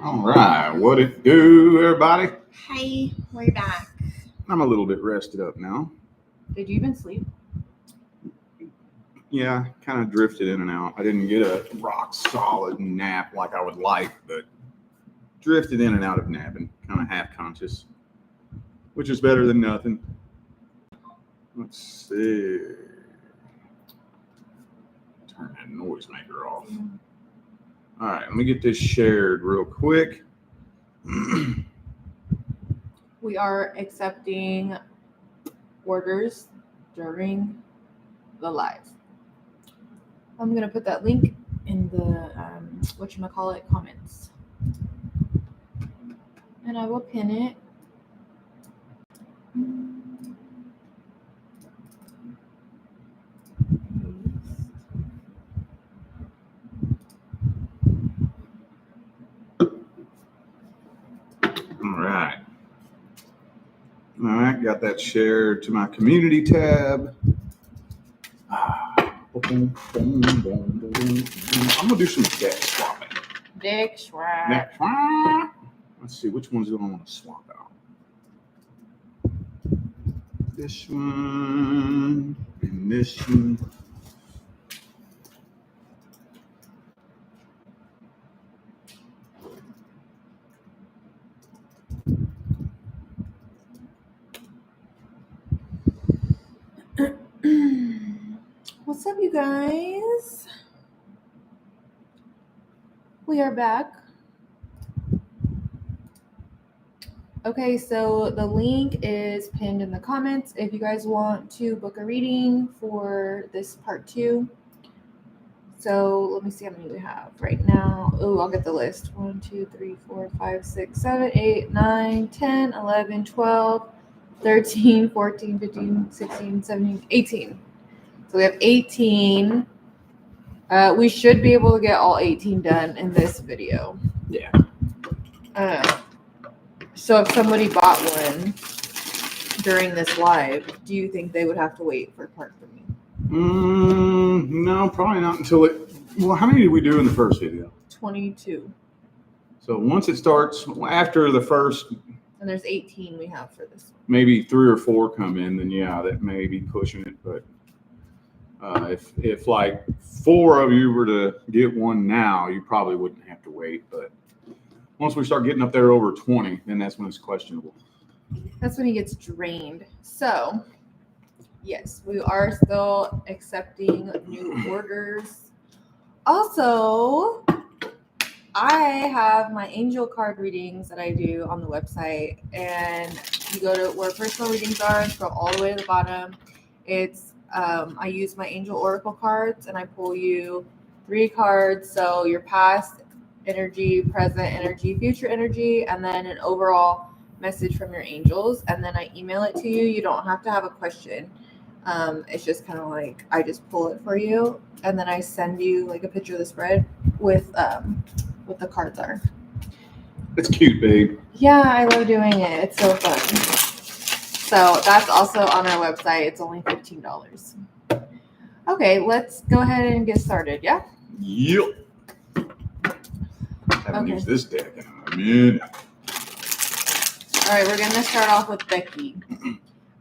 All right, what it do, everybody? Hi, we're back. I'm a little bit rested up now. Did you even sleep? Yeah, kind of drifted in and out. I didn't get a rock solid nap like I would like, but drifted in and out of napping, kind of half conscious, which is better than nothing. Let's see. Turn that noisemaker off. All right, let me get this shared real quick. We are accepting orders during the live. I'm going to put that link in the comments. And I will pin it. All right, got that shared to my community tab. I'm gonna do some deck swapping. Deck swap. Let's see, which ones do I want to swap out? This one and this one. What's up, you guys? We are back. Okay, so the link is pinned in the comments if you guys want to book a reading for this part 2. So let me see how many we have right now. Oh, I'll get the list. 1, 2, 3, 4, 5, 6, 7, 8, 9, 10, 11, 12, 13, 14, 15, 16, 17, 18. So we have 18. We should be able to get all 18 done in this video. Yeah. So if somebody bought one during this live, do you think they would have to wait for part 3? No, probably not until it. Well, how many did we do in the first video? 22. So once it starts, after the first, and there's 18 we have for this one. Maybe 3 or 4 come in, then yeah, that may be pushing it. But if like 4 of you were to get one now, you probably wouldn't have to wait. But once we start getting up there over 20, then that's when it's questionable. That's when he gets drained. So, yes, we are still accepting new orders. Also, I have my angel card readings that I do on the website. And you go to where personal readings are and scroll all the way to the bottom. It's I use my angel oracle cards and I pull you 3 cards. So your past energy, present energy, future energy, and then an overall message from your angels. And then I email it to you. You don't have to have a question. It's just kind of like I just pull it for you, and then I send you like a picture of the spread with what the cards are. It's cute, babe. Yeah, I love doing it. It's so fun. So that's also on our website. It's only $15. Okay, let's go ahead and get started. Yeah. Yep. Haven't used this deck in a minute. All right, we're gonna start off with Becky.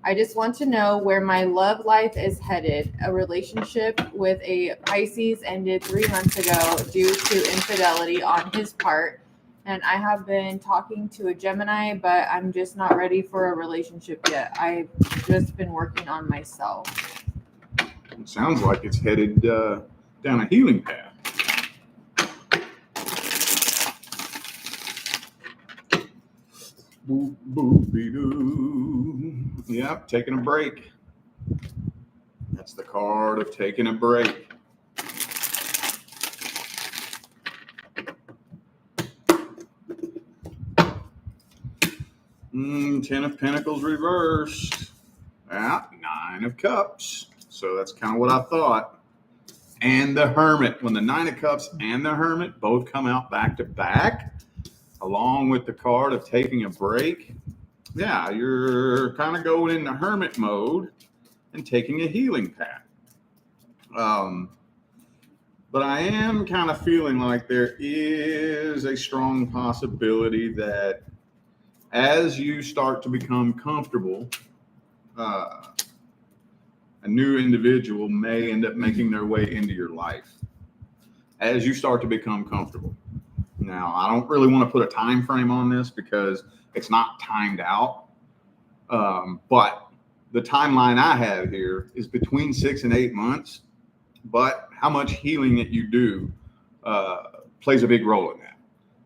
I just want to know where my love life is headed. A relationship with a Pisces ended 3 months ago due to infidelity on his part. And I have been talking to a Gemini, but I'm just not ready for a relationship yet. I've just been working on myself. It sounds like it's headed down a healing path. Boop, boop, doo. Yep, taking a break. That's the card of taking a break. Ten of Pentacles reversed. Yeah, 9 of Cups. So that's kind of what I thought. And the Hermit. When the 9 of Cups and the Hermit both come out back to back, along with the card of taking a break, yeah, you're kind of going into hermit mode and taking a healing path. But I am kind of feeling like there is a strong possibility that as you start to become comfortable, a new individual may end up making their way into your life as you start to become comfortable. Now, I don't really want to put a time frame on this because it's not timed out. But the timeline I have here is between 6 and 8 months. But how much healing that you do plays a big role in that.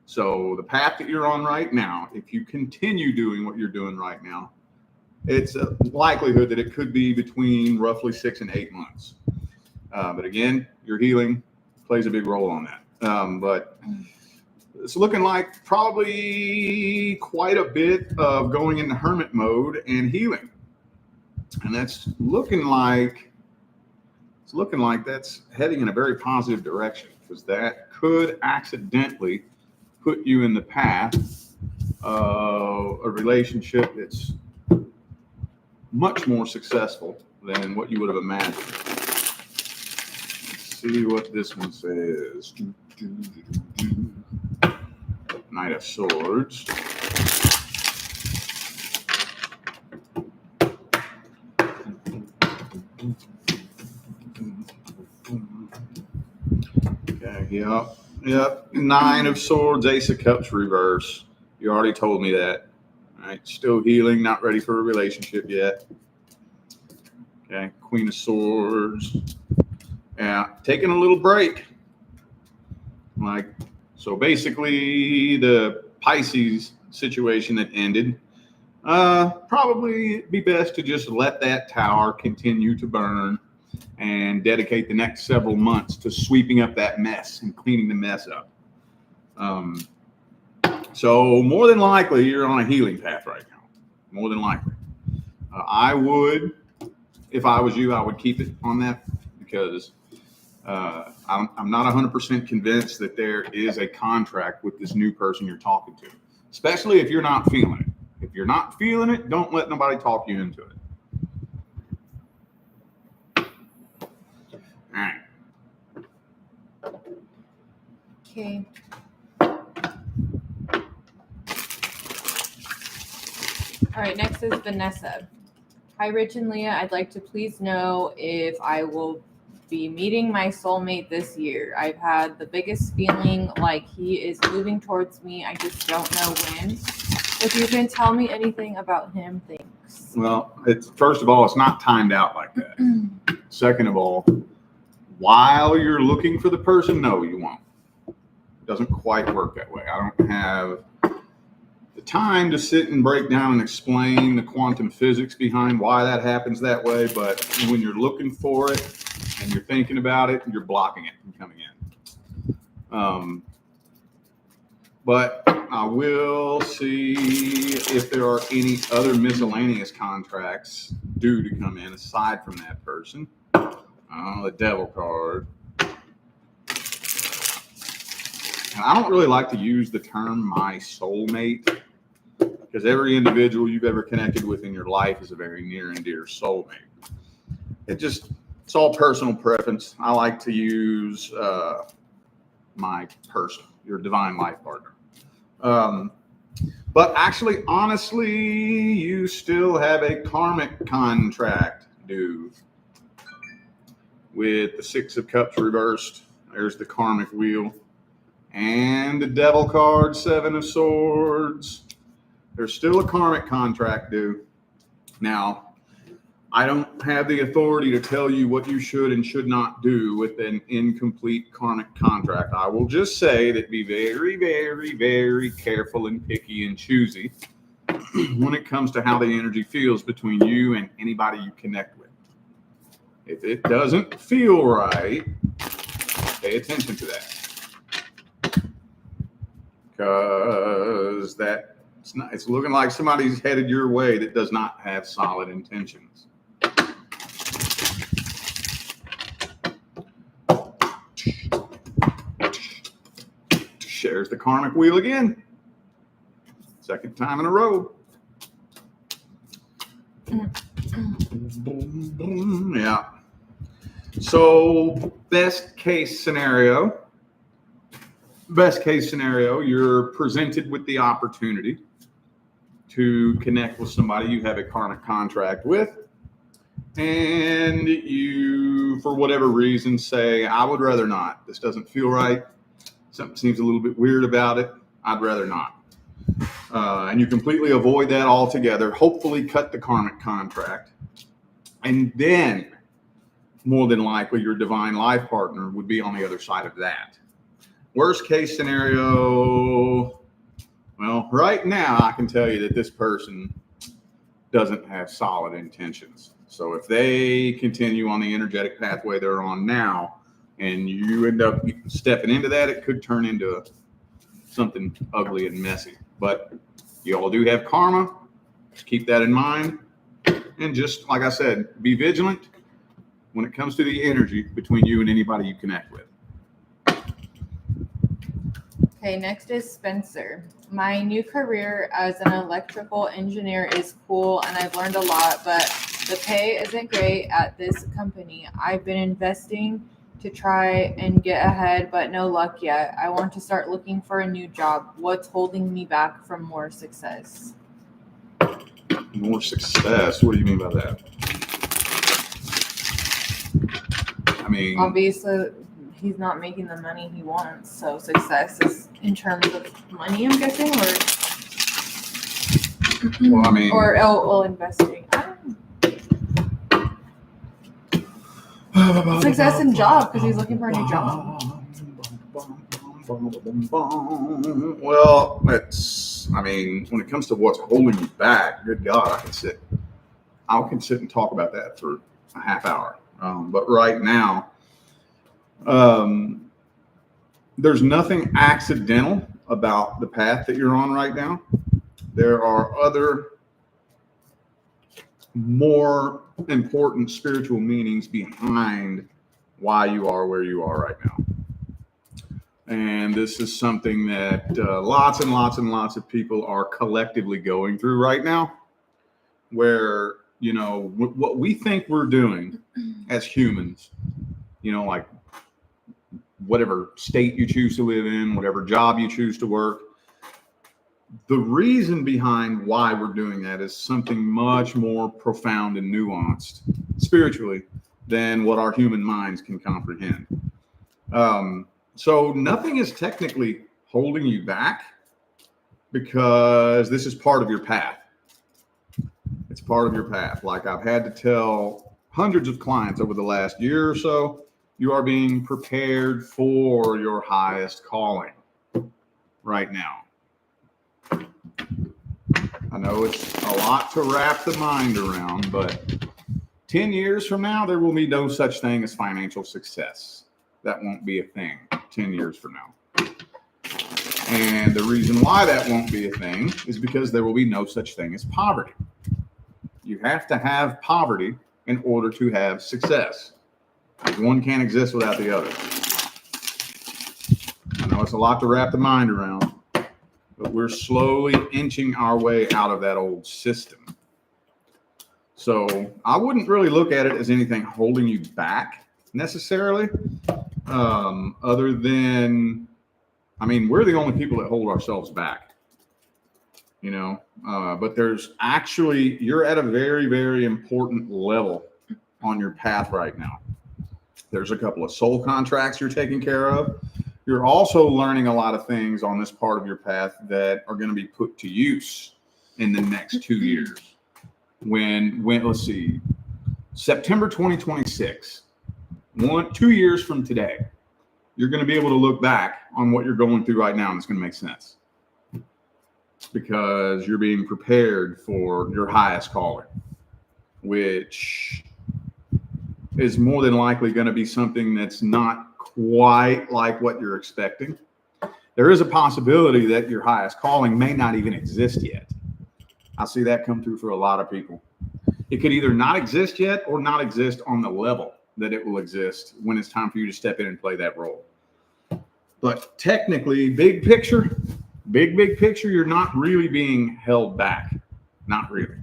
So the path that you're on right now, if you continue doing what you're doing right now, it's a likelihood that it could be between roughly 6 and 8 months. But again, your healing plays a big role on that. But it's looking like probably quite a bit of going into hermit mode and healing. And that's looking like that's heading in a very positive direction, because that could accidentally put you in the path of a relationship that's much more successful than what you would have imagined. Let's see what this one says. Knight of Swords. Okay, yep. Nine of Swords, Ace of Cups reverse. You already told me that. All right, still healing, not ready for a relationship yet. Okay, Queen of Swords. Yeah, taking a little break. So basically the Pisces situation that ended, probably be best to just let that tower continue to burn and dedicate the next several months to sweeping up that mess and cleaning the mess up. So more than likely, you're on a healing path right now. More than likely. I would, if I was you, I would keep it on that, because I'm not 100% convinced that there is a contract with this new person you're talking to, especially if you're not feeling it. If you're not feeling it, don't let nobody talk you into it. All right. Okay. All right, next is Vanessa. Hi, Rich and Leah. I'd like to please know if I will be meeting my soulmate this year. I've had the biggest feeling like he is moving towards me. I just don't know when. If you can tell me anything about him, thanks. Well, first of all, it's not timed out like that. Second of all, while you're looking for the person, no, you won't. It doesn't quite work that way. I don't have the time to sit and break down and explain the quantum physics behind why that happens that way. But when you're looking for it and you're thinking about it, you're blocking it from coming in. But I will see if there are any other miscellaneous contracts due to come in aside from that person. The Devil card. And I don't really like to use the term my soulmate, because every individual you've ever connected with in your life is a very near and dear soulmate. It's all personal preference. I like to use my person, your divine life partner. But actually, honestly, you still have a karmic contract due. With the Six of Cups reversed, there's the karmic wheel. And the Devil card, Seven of Swords. There's still a karmic contract due. Now, I don't have the authority to tell you what you should and should not do with an incomplete karmic contract. I will just say that be very, very, very careful and picky and choosy when it comes to how the energy feels between you and anybody you connect with. If it doesn't feel right, pay attention to that. Because it's looking like somebody's headed your way that does not have solid intentions. There's the karmic wheel again. Second time in a row. Yeah. So best case scenario, you're presented with the opportunity to connect with somebody you have a karmic contract with, and you, for whatever reason, say, I would rather not. This doesn't feel right. Something seems a little bit weird about it. I'd rather not. And you completely avoid that altogether, hopefully cut the karmic contract. And then, more than likely, your divine life partner would be on the other side of that. Worst case scenario, well, right now I can tell you that this person doesn't have solid intentions. So if they continue on the energetic pathway they're on now, and you end up stepping into that, it could turn into something ugly and messy. But you all do have karma. Just keep that in mind. And just like I said, be vigilant when it comes to the energy between you and anybody you connect with. Okay, next is Spencer. My new career as an electrical engineer is cool and I've learned a lot, but the pay isn't great at this company. I've been investing to try and get ahead, but no luck yet. I want to start looking for a new job. What's holding me back from more success? More success? What do you mean by that? I mean, obviously, he's not making the money he wants, so success is in terms of money, I'm guessing, or well, I mean, or investing. Success in job because he's looking for a new job. Well, I mean, when it comes to what's holding you back, good God, I can sit and talk about that for a half hour. But right now, there's nothing accidental about the path that you're on right now. There are other more important spiritual meanings behind why you are where you are right now. And this is something that lots and lots and lots of people are collectively going through right now, where, you know, what we think we're doing as humans, you know, like whatever state you choose to live in, whatever job you choose to work, the reason behind why we're doing that is something much more profound and nuanced spiritually than what our human minds can comprehend. So nothing is technically holding you back because this is part of your path. It's part of your path. Like I've had to tell hundreds of clients over the last year or so, you are being prepared for your highest calling right now. I know it's a lot to wrap the mind around, but 10 years from now, there will be no such thing as financial success. That won't be a thing 10 years from now. And the reason why that won't be a thing is because there will be no such thing as poverty. You have to have poverty in order to have success. One can't exist without the other. I know it's a lot to wrap the mind around, but we're slowly inching our way out of that old system. So I wouldn't really look at it as anything holding you back necessarily, other than, I mean, we're the only people that hold ourselves back, you know, but there's actually, you're at a very, very important level on your path right now. There's a couple of soul contracts you're taking care of. You're also learning a lot of things on this part of your path that are going to be put to use in the next 2 years. When let's see, September 2026, 2 years from today, you're going to be able to look back on what you're going through right now, and it's going to make sense because you're being prepared for your highest calling, which is more than likely going to be something that's not quite like what you're expecting. There is a possibility that your highest calling may not even exist yet. I see that come through for a lot of people. It could either not exist yet or not exist on the level that it will exist when it's time for you to step in and play that role. But technically, big picture, you're not really being held back. Not really.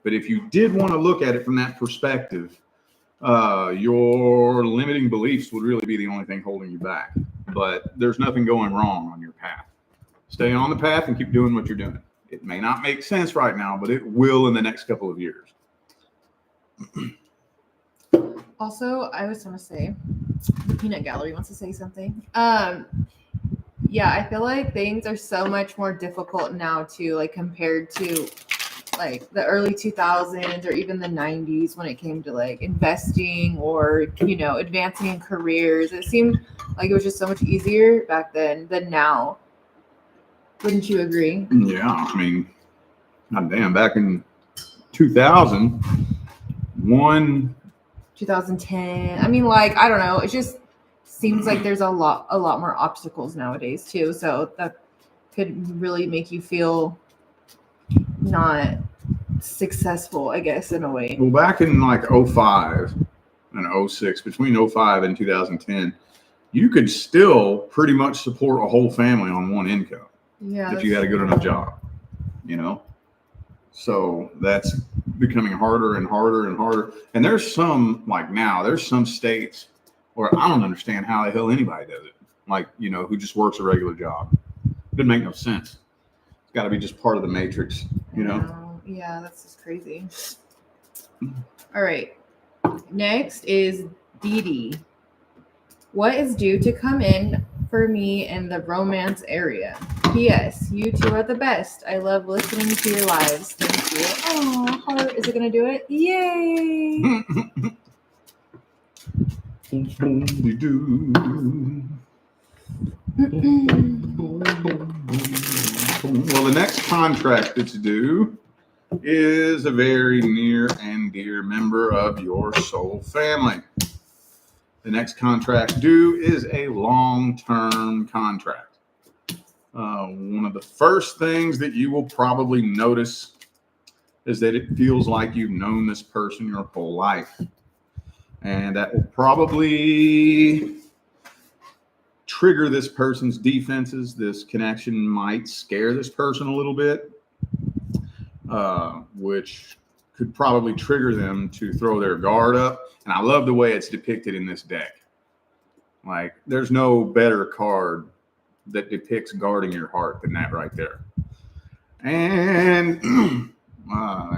But if you did want to look at it from that perspective, Your limiting beliefs would really be the only thing holding you back. But there's nothing going wrong on your path. Stay on the path and keep doing what you're doing. It may not make sense right now, but it will in the next couple of years. Also, I was going to say, the peanut gallery wants to say something. Yeah, I feel like things are so much more difficult now too, like compared to like the early 2000s or even the 90s when it came to like investing or, you know, advancing in careers. It seemed like it was just so much easier back then than now. Wouldn't you agree? Yeah, I mean, goddamn, back in 2001, 2010. I mean, like, I don't know. It just seems like there's a lot more obstacles nowadays too. So that could really make you feel not successful, I guess, in a way. well, back in like 05 and 06, between 05 and 2010, you could still pretty much support a whole family on one income. Yeah. If you had a good enough job, you know? So that's becoming harder and harder and harder. And there's some, like now, there's some states where I don't understand how the hell anybody does it. Like, you know, who just works a regular job. It doesn't make no sense. It's got to be just part of the matrix, you know? Yeah, that's just crazy. All right. Next is Dee Dee. What is due to come in for me in the romance area? P.S. You two are the best. I love listening to your lives. Thank you. Oh, heart. Is it going to do it? Yay. Well, the next contract that's due is a very near and dear member of your soul family. The next contract due is a long-term contract. One of the first things that you will probably notice is that it feels like you've known this person your whole life. And that will probably trigger this person's defenses. This connection might scare this person a little bit, which could probably trigger them to throw their guard up. And I love the way it's depicted in this deck. Like, there's no better card that depicts guarding your heart than that right there. And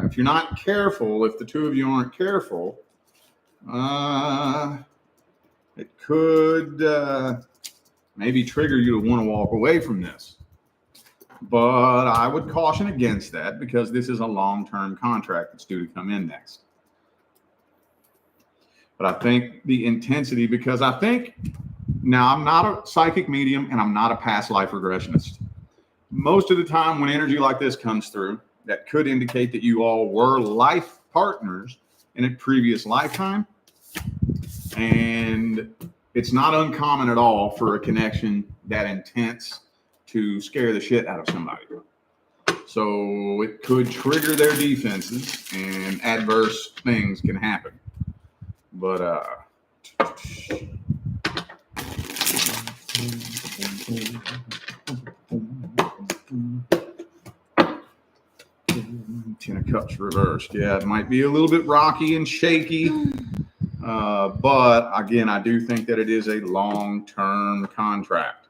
if you're not careful, if the two of you aren't careful, it could maybe trigger you to want to walk away from this. But I would caution against that because this is a long-term contract that's due to come in next. But I think the intensity, because I think, now I'm not a psychic medium and I'm not a past life regressionist. Most of the time when energy like this comes through, that could indicate that you all were life partners in a previous lifetime. And it's not uncommon at all for a connection that intense to scare the shit out of somebody. So it could trigger their defenses and adverse things can happen. But 10 of Cups reversed. Yeah, it might be a little bit rocky and shaky. But again, I do think that it is a long-term contract.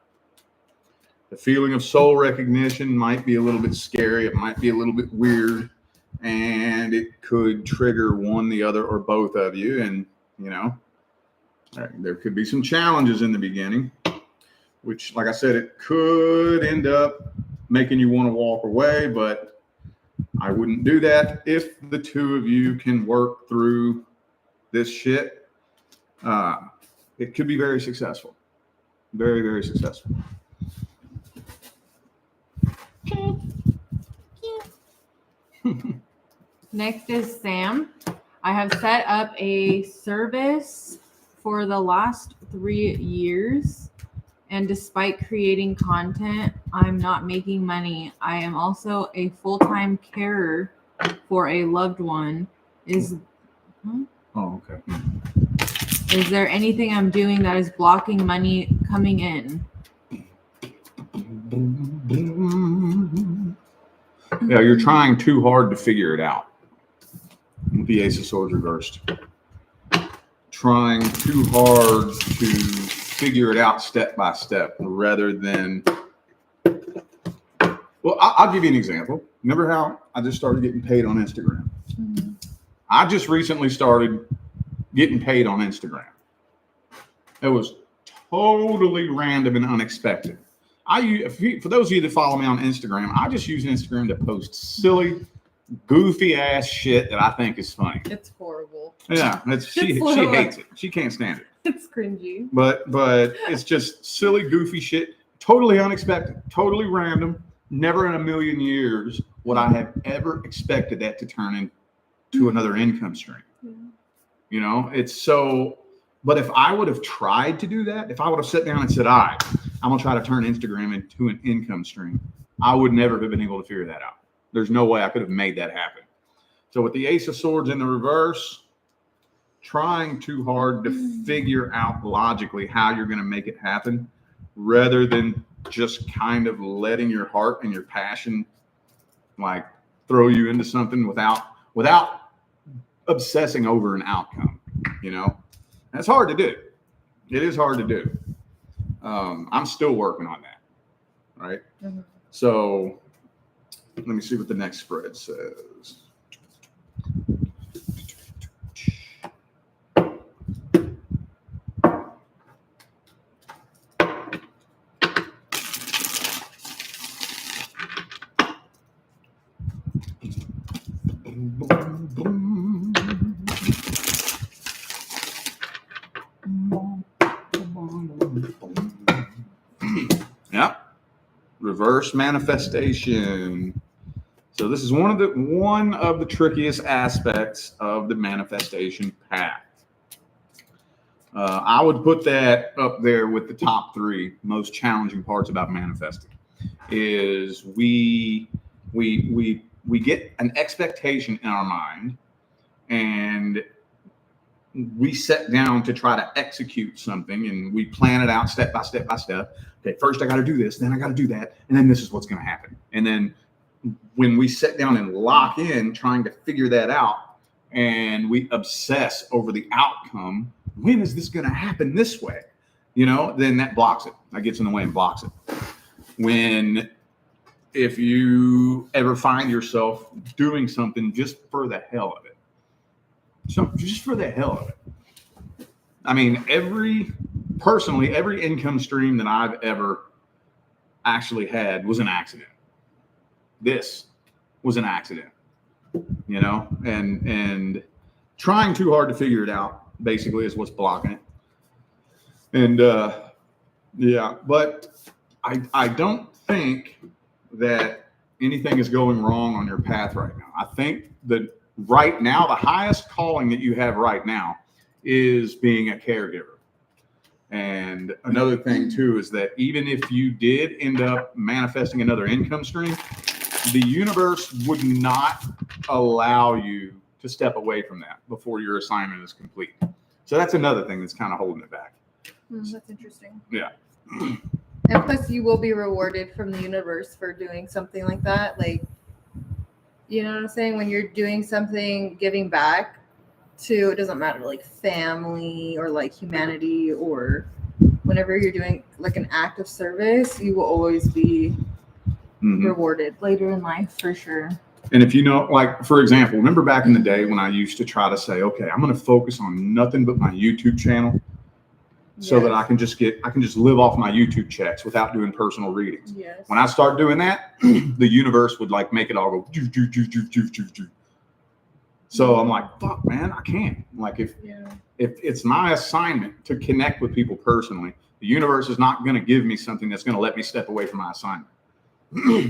The feeling of soul recognition might be a little bit scary. It might be a little bit weird. And it could trigger one, the other, or both of you. And, you know, there could be some challenges in the beginning, which, like I said, it could end up making you want to walk away. But I wouldn't do that if the two of you can work through this shit. It could be very successful. Very, very successful. Next is Sam. I have set up a service for the last 3 years, and despite creating content, I'm not making money. I am also a full-time carer for a loved one. Oh, okay. Is there anything I'm doing that is blocking money coming in? Yeah, you're trying too hard to figure it out. The Ace of Swords reversed. trying too hard to figure it out step by step rather than. Well, I'll give you an example. Remember how I just started getting paid on Instagram? Mm-hmm. I just recently started getting paid on Instagram. It was totally random and unexpected. For those of you that follow me on Instagram, I just use Instagram to post silly, goofy ass shit that I think is funny. It's horrible. Yeah, she hates it. She can't stand it. It's cringy. But it's just silly, goofy shit. Totally unexpected. Totally random. Never in a million years would I have ever expected that to turn into another income stream. Yeah. You know, it's so. But if I would have tried to do that, if I would have sat down and said, all right, I'm going to try to turn Instagram into an income stream, I would never have been able to figure that out. There's no way I could have made that happen. So with the Ace of Swords in the reverse, trying too hard to figure out logically how you're going to make it happen rather than just kind of letting your heart and your passion like throw you into something without obsessing over an outcome, you know? That's hard to do. It is hard to do. I'm still working on that, right? Mm-hmm. So let me see what the next spread says. Yeah, reverse manifestation. So this is one of the trickiest aspects of the manifestation path. I would put that up there with the top 3 most challenging parts about manifesting. Is we get an expectation in our mind, and we sit down to try to execute something, and we plan it out step by step by step. Okay, first I got to do this, then I got to do that, and then this is what's going to happen. And then when we sit down and lock in trying to figure that out, and we obsess over the outcome, when is this going to happen this way? You know, then that blocks it. That gets in the way and blocks it. If you ever find yourself doing something just for the hell of it, just for the hell of it. I mean, every income stream that I've ever actually had was an accident. This was an accident, you know, and trying too hard to figure it out basically is what's blocking it. And yeah, but I don't think that anything is going wrong on your path right now. I think that right now, the highest calling that you have right now is being a caregiver. And another thing too is that even if you did end up manifesting another income stream, the universe would not allow you to step away from that before your assignment is complete. So that's another thing that's kind of holding it back. That's interesting. Yeah. And plus, you will be rewarded from the universe for doing something like that. Like, you know what I'm saying? When you're doing something, giving back to, it doesn't matter, like family or like humanity, or whenever you're doing like an act of service, you will always be rewarded later in life for sure. And if you know, like, for example, remember back in the day when I used to try to say, okay, I'm going to focus on nothing but my YouTube channel so that I can just live off my YouTube checks without doing personal readings. Yes. When I start doing that, the universe would like make it all go. So I'm like, fuck, man, I can't. Like, if it's my assignment to connect with people personally, the universe is not going to give me something that's going to let me step away from my assignment.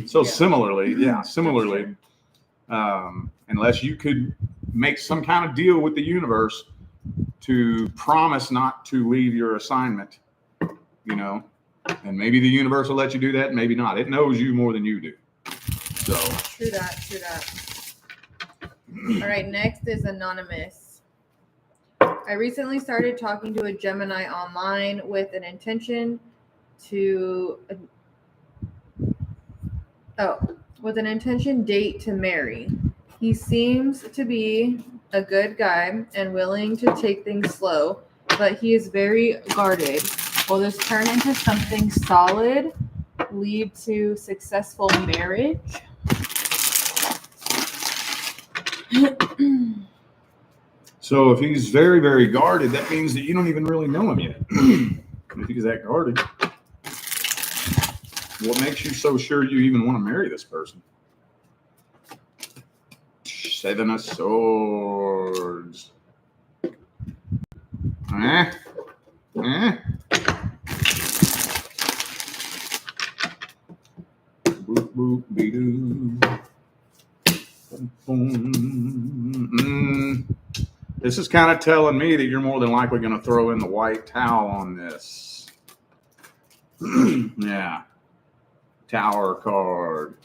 So similarly, unless you could make some kind of deal with the universe to promise not to leave your assignment, you know, and maybe the universe will let you do that, maybe not. It knows you more than you do. So true that. All right, next is Anonymous. I recently started talking to a Gemini online with an intention date to marry. He seems to be a good guy and willing to take things slow, but he is very guarded. Will this turn into something solid, lead to successful marriage? So if he's very, very guarded, that means that you don't even really know him yet. If he's that guarded, what makes you so sure you even want to marry this person? 7 of Swords. Eh? Boop, boop, be-doo. This is kind of telling me that you're more than likely going to throw in the white towel on this. Yeah. Tower card.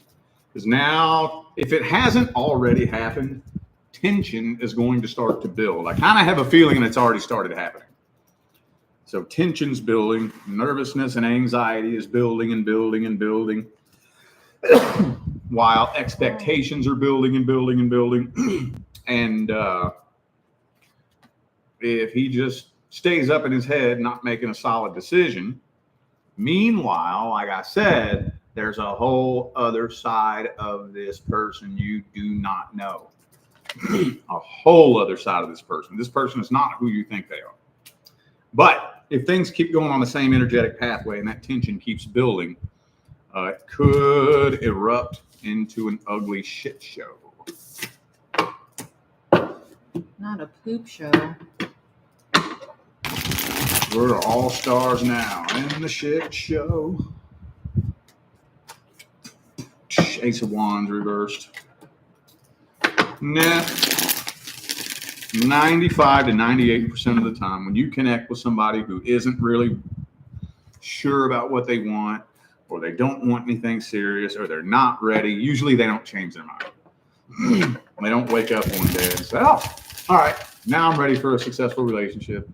Because now, if it hasn't already happened, tension is going to start to build. I kind of have a feeling it's already started happening. So tension's building. Nervousness and anxiety is building and building and building. While expectations are building and building and building. And if he just stays up in his head, not making a solid decision, meanwhile, like I said, there's a whole other side of this person you do not know. A whole other side of this person. This person is not who you think they are. But if things keep going on the same energetic pathway and that tension keeps building, it could erupt into an ugly shit show. Not a poop show. We're all stars now in the shit show. Ace of Wands reversed. Nah. 95 to 98% of the time, when you connect with somebody who isn't really sure about what they want, or they don't want anything serious, or they're not ready, usually they don't change their mind. They don't wake up one day and say, oh, all right, now I'm ready for a successful relationship.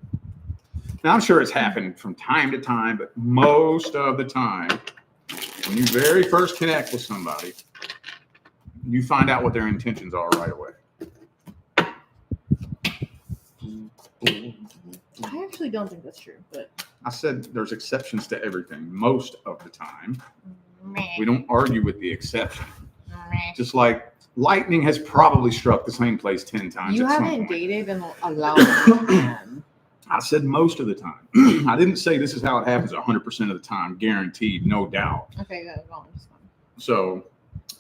Now, I'm sure it's happened from time to time, but most of the time, when you very first connect with somebody, you find out what their intentions are right away. I actually don't think that's true, but I said there's exceptions to everything most of the time. meh. We don't argue with the exception. Meh. Just like lightning has probably struck the same place 10 times. You at some haven't point. dated in a long time. I said most of the time. I didn't say this is how it happens 100% of the time, guaranteed, no doubt. Okay, go on. Just go on. So,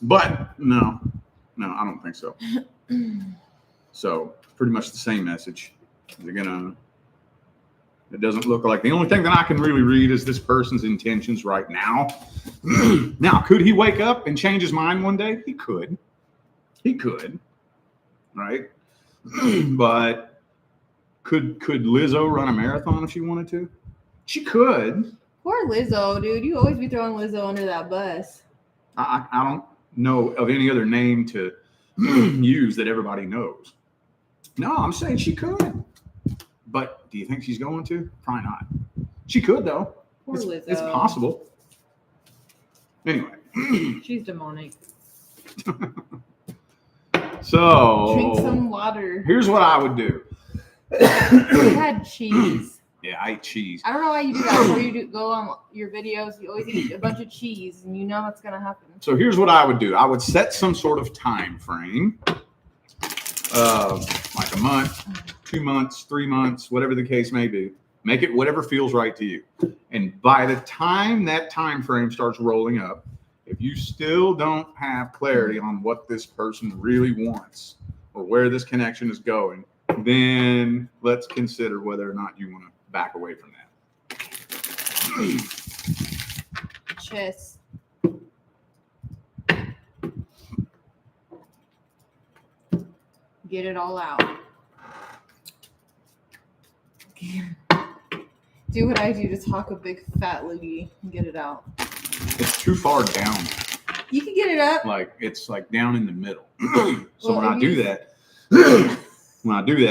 but no, I don't think so. So, pretty much the same message. It doesn't look like, the only thing that I can really read is this person's intentions right now. Now, could he wake up and change his mind one day? He could, right? But could Lizzo run a marathon if she wanted to? She could. Poor Lizzo, dude. You always be throwing Lizzo under that bus. I don't know of any other name to use that everybody knows. No, I'm saying she could. But do you think she's going to? Probably not. She could, though. Poor Lizzo. It's possible. Anyway. She's demonic. So. Drink some water. Here's what I would do. You had cheese. Yeah, I eat cheese. I don't know why you do that. Before you go on your videos, you always eat a bunch of cheese, and you know what's going to happen. So here's what I would do. I would set some sort of time frame. Like a month, 2 months, 3 months, whatever the case may be. Make it whatever feels right to you. And by the time that time frame starts rolling up, if you still don't have clarity on what this person really wants or where this connection is going, then let's consider whether or not you want to back away from that. Chess. Get it all out. Do what I do to talk a big fat loogie and get it out. It's too far down. You can get it up. Like it's like down in the middle. So Well, when I if do you- that,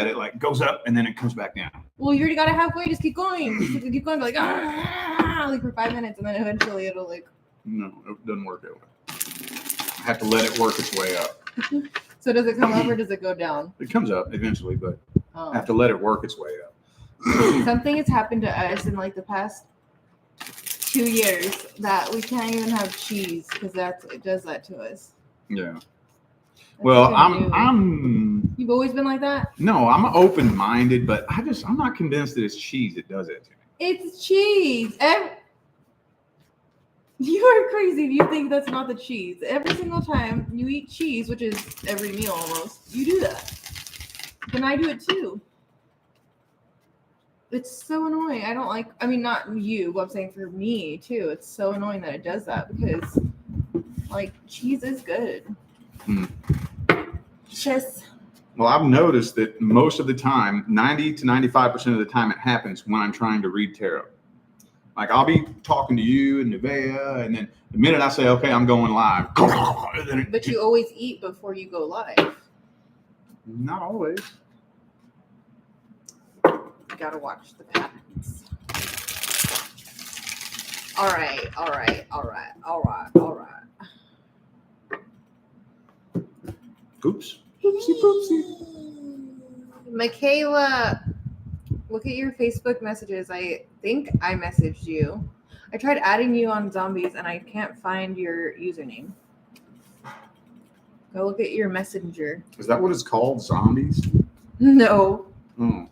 it like goes up and then it comes back down. Well, you already got it halfway. Just keep going. Just keep going. Like for 5 minutes, and then eventually it'll like. No, it doesn't work that way. I have to let it work its way up. So does it come up or does it go down? It comes up eventually, but Oh. I have to let it work its way up. Something has happened to us in like the past 2 years that we can't even have cheese because it does that to us. Yeah. That's Well, even new. I'm. You've always been like that? No, I'm open-minded, but I'm not convinced that it's cheese that does it to me. It's cheese. You are crazy if you think that's not the cheese. Every single time you eat cheese, which is every meal almost, you do that. Then I do it too. It's so annoying. I don't like, I mean, not you, but I'm saying for me too. It's so annoying that it does that because, like, cheese is good. Just. Well, I've noticed that most of the time, 90 to 95% of the time, it happens when I'm trying to read tarot. Like, I'll be talking to you and Nadia, and then the minute I say, okay, I'm going live. But you always eat before you go live. Not always. You gotta watch the patterns. All right. Oops. Oopsie poopsie. Michaela, look at your Facebook messages. I think I messaged you. I tried adding you on Zombies and I can't find your username. Go look at your messenger. Is that what it's called? Zombies? No. Oh.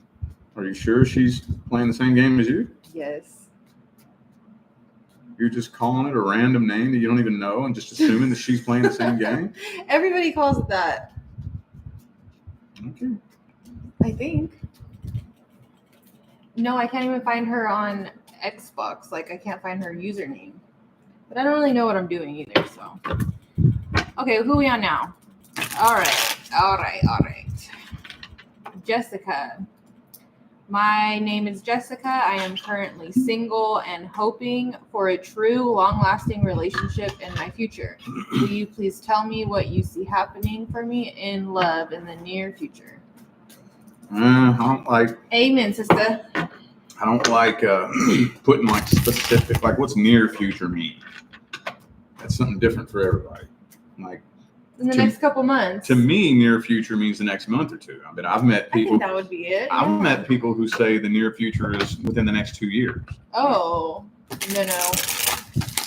Are you sure she's playing the same game as you? Yes. You're just calling it a random name that you don't even know and just assuming that she's playing the same game? Everybody calls it that. Okay. I think. No, I can't even find her on Xbox. Like, I can't find her username. But I don't really know what I'm doing either, so. Okay, who are we on now? All right. Jessica. My name is Jessica. I am currently single and hoping for a true, long-lasting relationship in my future. Will you please tell me what you see happening for me in love in the near future? I don't like. Amen, sister. I don't like putting like specific, like what's near future mean. That's something different for everybody. Like In the next couple months. to me, near future means the next month or two. I mean, I've met people. I think that would be it. I've met people who say the near future is within the next 2 years. Oh, no.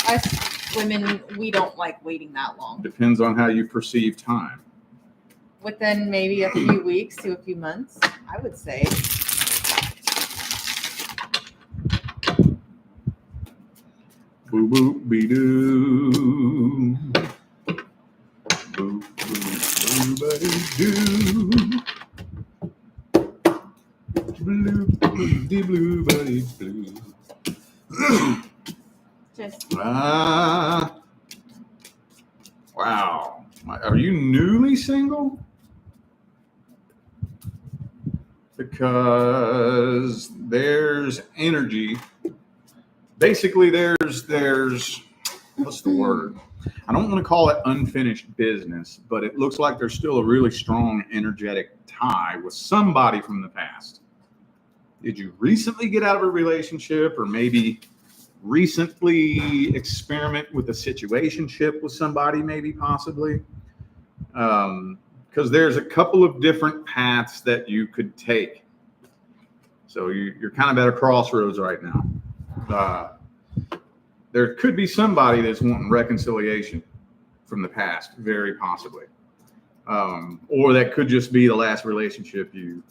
Us women, we don't like waiting that long. Depends on how you perceive time. Within maybe a few weeks to a few months, I would say. Boo boop be doo. Boo boo buddy doo. Blue de blue buddy blue. Just Wow. Are you newly single? Because there's energy. Basically, there's what's the word? I don't want to call it unfinished business, but it looks like there's still a really strong energetic tie with somebody from the past. Did you recently get out of a relationship, or maybe recently experiment with a situationship with somebody, maybe possibly? Because there's a couple of different paths that you could take. So you're kind of at a crossroads right now. There could be somebody that's wanting reconciliation from the past, very possibly. Or that could just be the last relationship you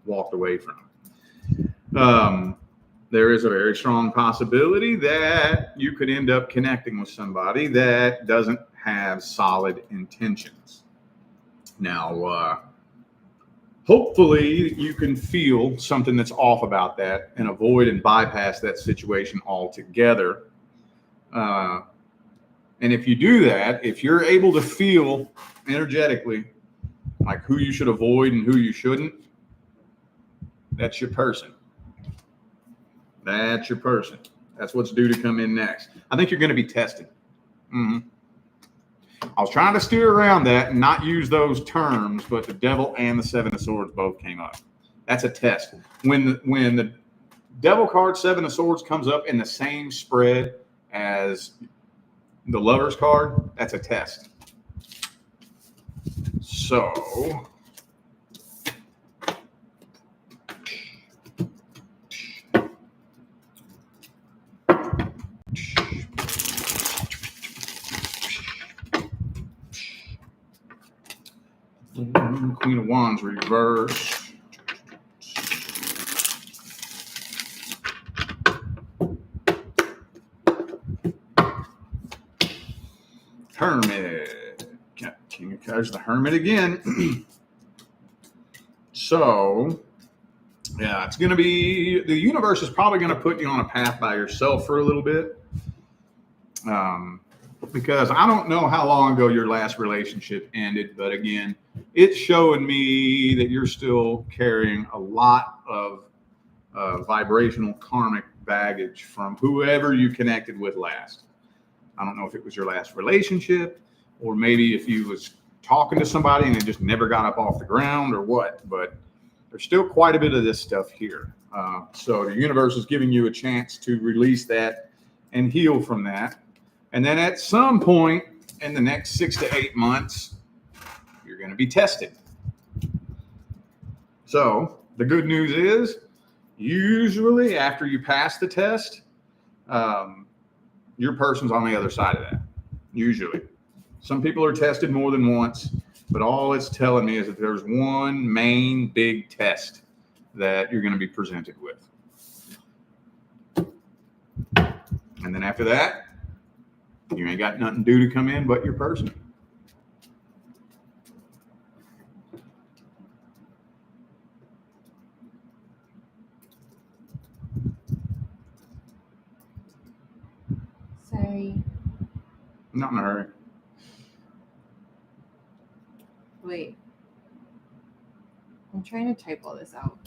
walked away from. There is a very strong possibility that you could end up connecting with somebody that doesn't have solid intentions. Now, hopefully you can feel something that's off about that and avoid and bypass that situation altogether. And if you do that, if you're able to feel energetically like who you should avoid and who you shouldn't, that's your person. That's your person. That's what's due to come in next. I think you're going to be tested. Mm-hmm. I was trying to steer around that and not use those terms, but the devil and the seven of swords both came up. That's a test. When the devil card, seven of swords, comes up in the same spread as the lover's card, that's a test. So Queen of Wands reverse. Hermit. King of Cards, the Hermit again. So, yeah, it's going to be, the universe is probably going to put you on a path by yourself for a little bit. Because I don't know how long ago your last relationship ended, but again, it's showing me that you're still carrying a lot of vibrational karmic baggage from whoever you connected with last. I don't know if it was your last relationship, or maybe if you was talking to somebody and it just never got up off the ground or what, but there's still quite a bit of this stuff here. So the universe is giving you a chance to release that and heal from that. And then at some point in the next 6 to 8 months, you're going to be tested. So the good news is, usually after you pass the test, your person's on the other side of that. Usually. Some people are tested more than once, but all it's telling me is that there's one main big test that you're going to be presented with. And then after that, you ain't got nothing due to come in but your person. Sorry. Not in a hurry. Wait. I'm trying to type all this out.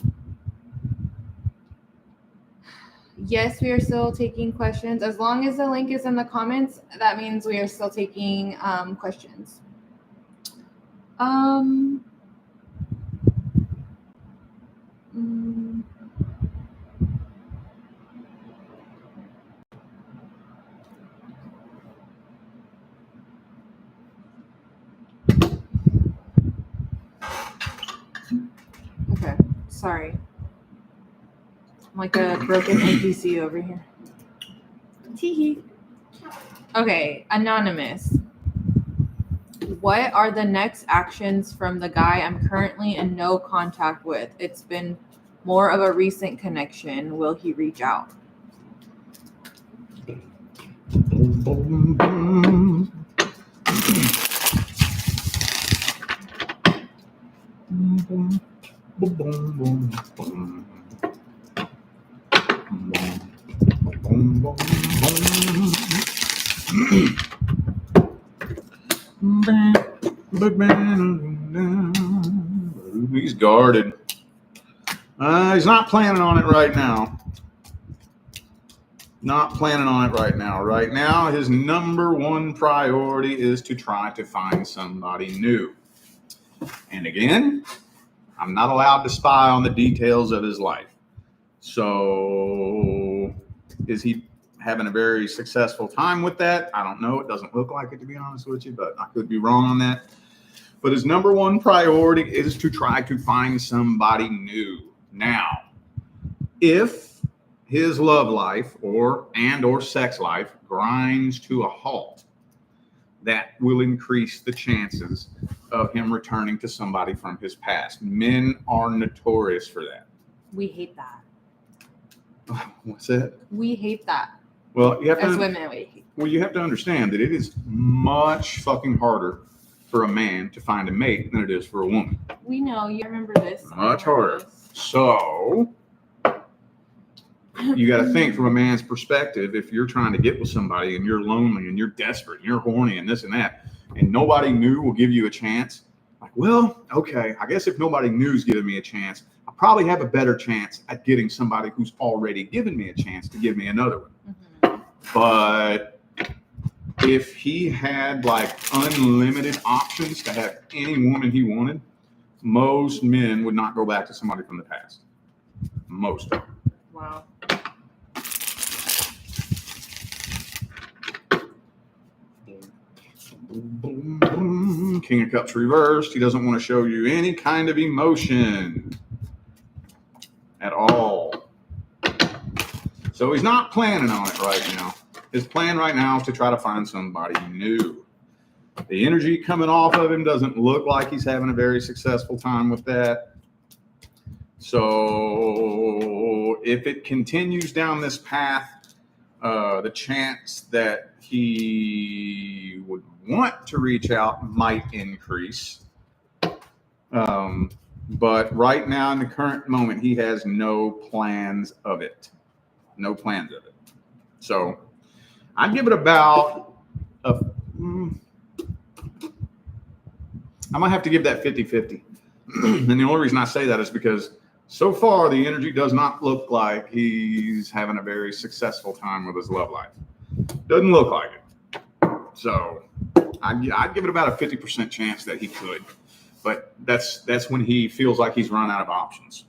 Yes, we are still taking questions. As long as the link is in the comments, that means we are still taking questions. Okay, sorry. I'm like a broken NPC over here. Teehee. Okay, Anonymous. What are the next actions from the guy I'm currently in no contact with? It's been more of a recent connection. Will he reach out? He's guarded. He's not planning on it right now. Not planning on it right now. Right now, his number one priority is to try to find somebody new. And again, I'm not allowed to spy on the details of his life. So, is he having a very successful time with that? I don't know. It doesn't look like it, to be honest with you, but I could be wrong on that. But his number one priority is to try to find somebody new. Now, if his love life or sex life grinds to a halt, that will increase the chances of him returning to somebody from his past. Men are notorious for that. We hate that. What's that? We hate that. Well, you have As to, women, we hate. well, you have to understand that it is much fucking harder for a man to find a mate than it is for a woman. We know. You remember this. Much harder. So you got to think from a man's perspective. If you're trying to get with somebody and you're lonely and you're desperate and you're horny and this and that, and nobody new will give you a chance, like, well, okay, I guess if nobody new's giving me a chance, I probably have a better chance at getting somebody who's already given me a chance to give me another one. Mm-hmm. But if he had like unlimited options to have any woman he wanted, most men would not go back to somebody from the past. Most of them. Wow. King of Cups reversed. He doesn't want to show you any kind of emotion at all. So he's not planning on it right now. His plan right now is to try to find somebody new. The energy coming off of him doesn't look like he's having a very successful time with that. So if it continues down this path, the chance that he would want to reach out might increase. But right now, in the current moment, he has no plans of it. No plans of it. So I'd give it about I might have to give that 50-50. And the only reason I say that is because so far the energy does not look like he's having a very successful time with his love life. Doesn't look like it. So I'd give it about a 50% chance that he could. But that's when he feels like he's run out of options.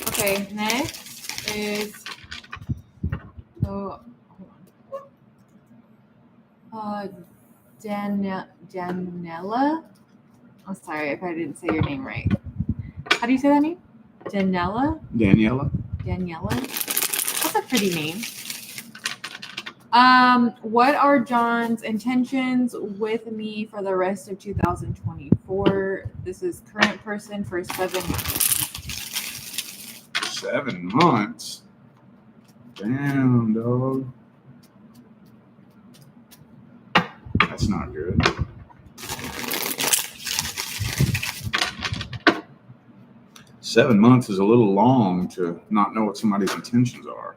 Okay, next is Daniela. I'm sorry if I didn't say your name right. How do you say that name? Daniela? Daniela? That's a pretty name. What are John's intentions with me for the rest of 2024? This is current person for 7 months. 7 months? Damn, dog. That's not good. Seven months is a little long to not know what somebody's intentions are.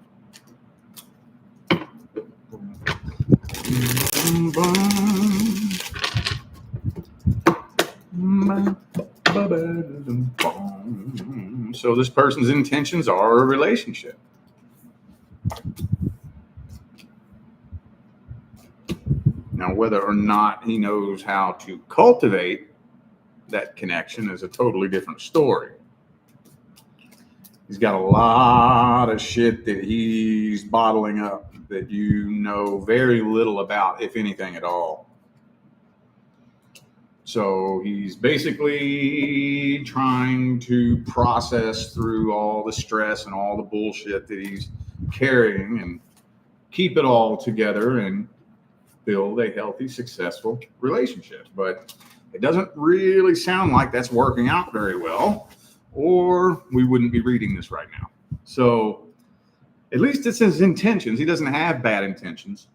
So this person's intentions are a relationship. Now, whether or not he knows how to cultivate that connection is a totally different story. He's got a lot of shit that he's bottling up that you know very little about, if anything at all. So he's basically trying to process through all the stress and all the bullshit that he's carrying and keep it all together and build a healthy, successful relationship. But it doesn't really sound like that's working out very well, or we wouldn't be reading this right now. So at least it's his intentions. He doesn't have bad intentions.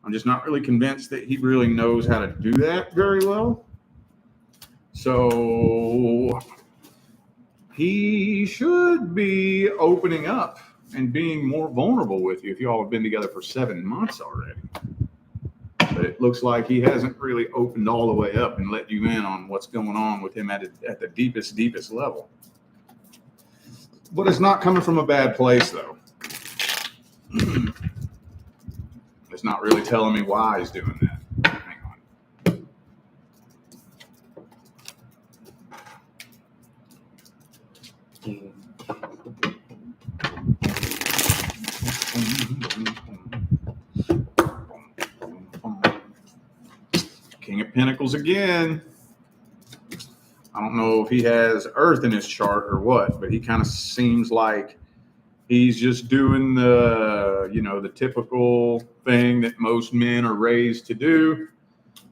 I'm just not really convinced that he really knows how to do that very well. So he should be opening up and being more vulnerable with you if you all have been together for 7 months already. But it looks like he hasn't really opened all the way up and let you in on what's going on with him at the deepest level. But it's not coming from a bad place, though. It's not really telling me why he's doing that. Hang on. King of Pentacles again. I don't know if he has Earth in his chart or what, but he kind of seems like he's just doing the typical thing that most men are raised to do,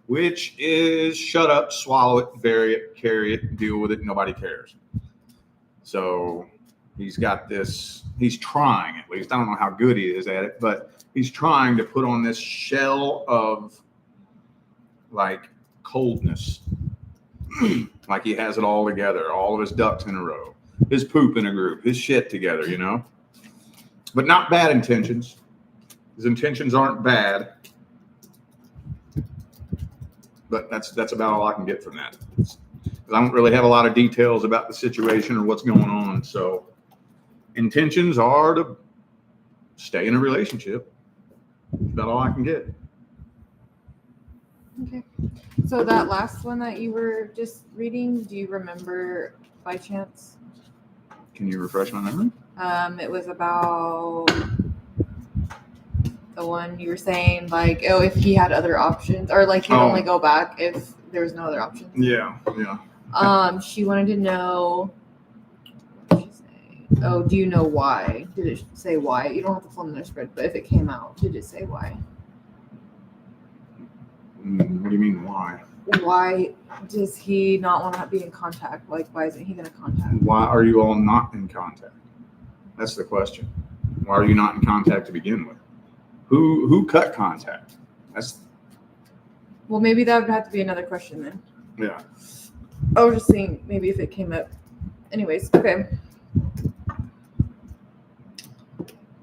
which is shut up, swallow it, bury it, carry it, deal with it. Nobody cares. So he's got this, he's trying at least. I don't know how good he is at it, but he's trying to put on this shell of like coldness. Like he has it all together, all of his ducks in a row, his poop in a group, his shit together, but not bad intentions. His intentions aren't bad, but that's about all I can get from that. Because I don't really have a lot of details about the situation or what's going on. So intentions are to stay in a relationship. That's about all I can get. Okay. So that last one that you were just reading, do you remember by chance? Can you refresh my memory? It was about the one you were saying, like, oh, if he had other options, or like he'd only go back if there was no other options. Yeah. She wanted to know. What did she say? Oh, do you know why? Did it say why? You don't have to film the spread, but if it came out, did it say why? What do you mean why? Why does he not want to be in contact? Like, why isn't he going to contact? Why are you all not in contact? That's the question. Why are you not in contact to begin with? Who cut contact? Well, maybe that would have to be another question then. Yeah. I was just seeing maybe if it came up. Anyways, okay.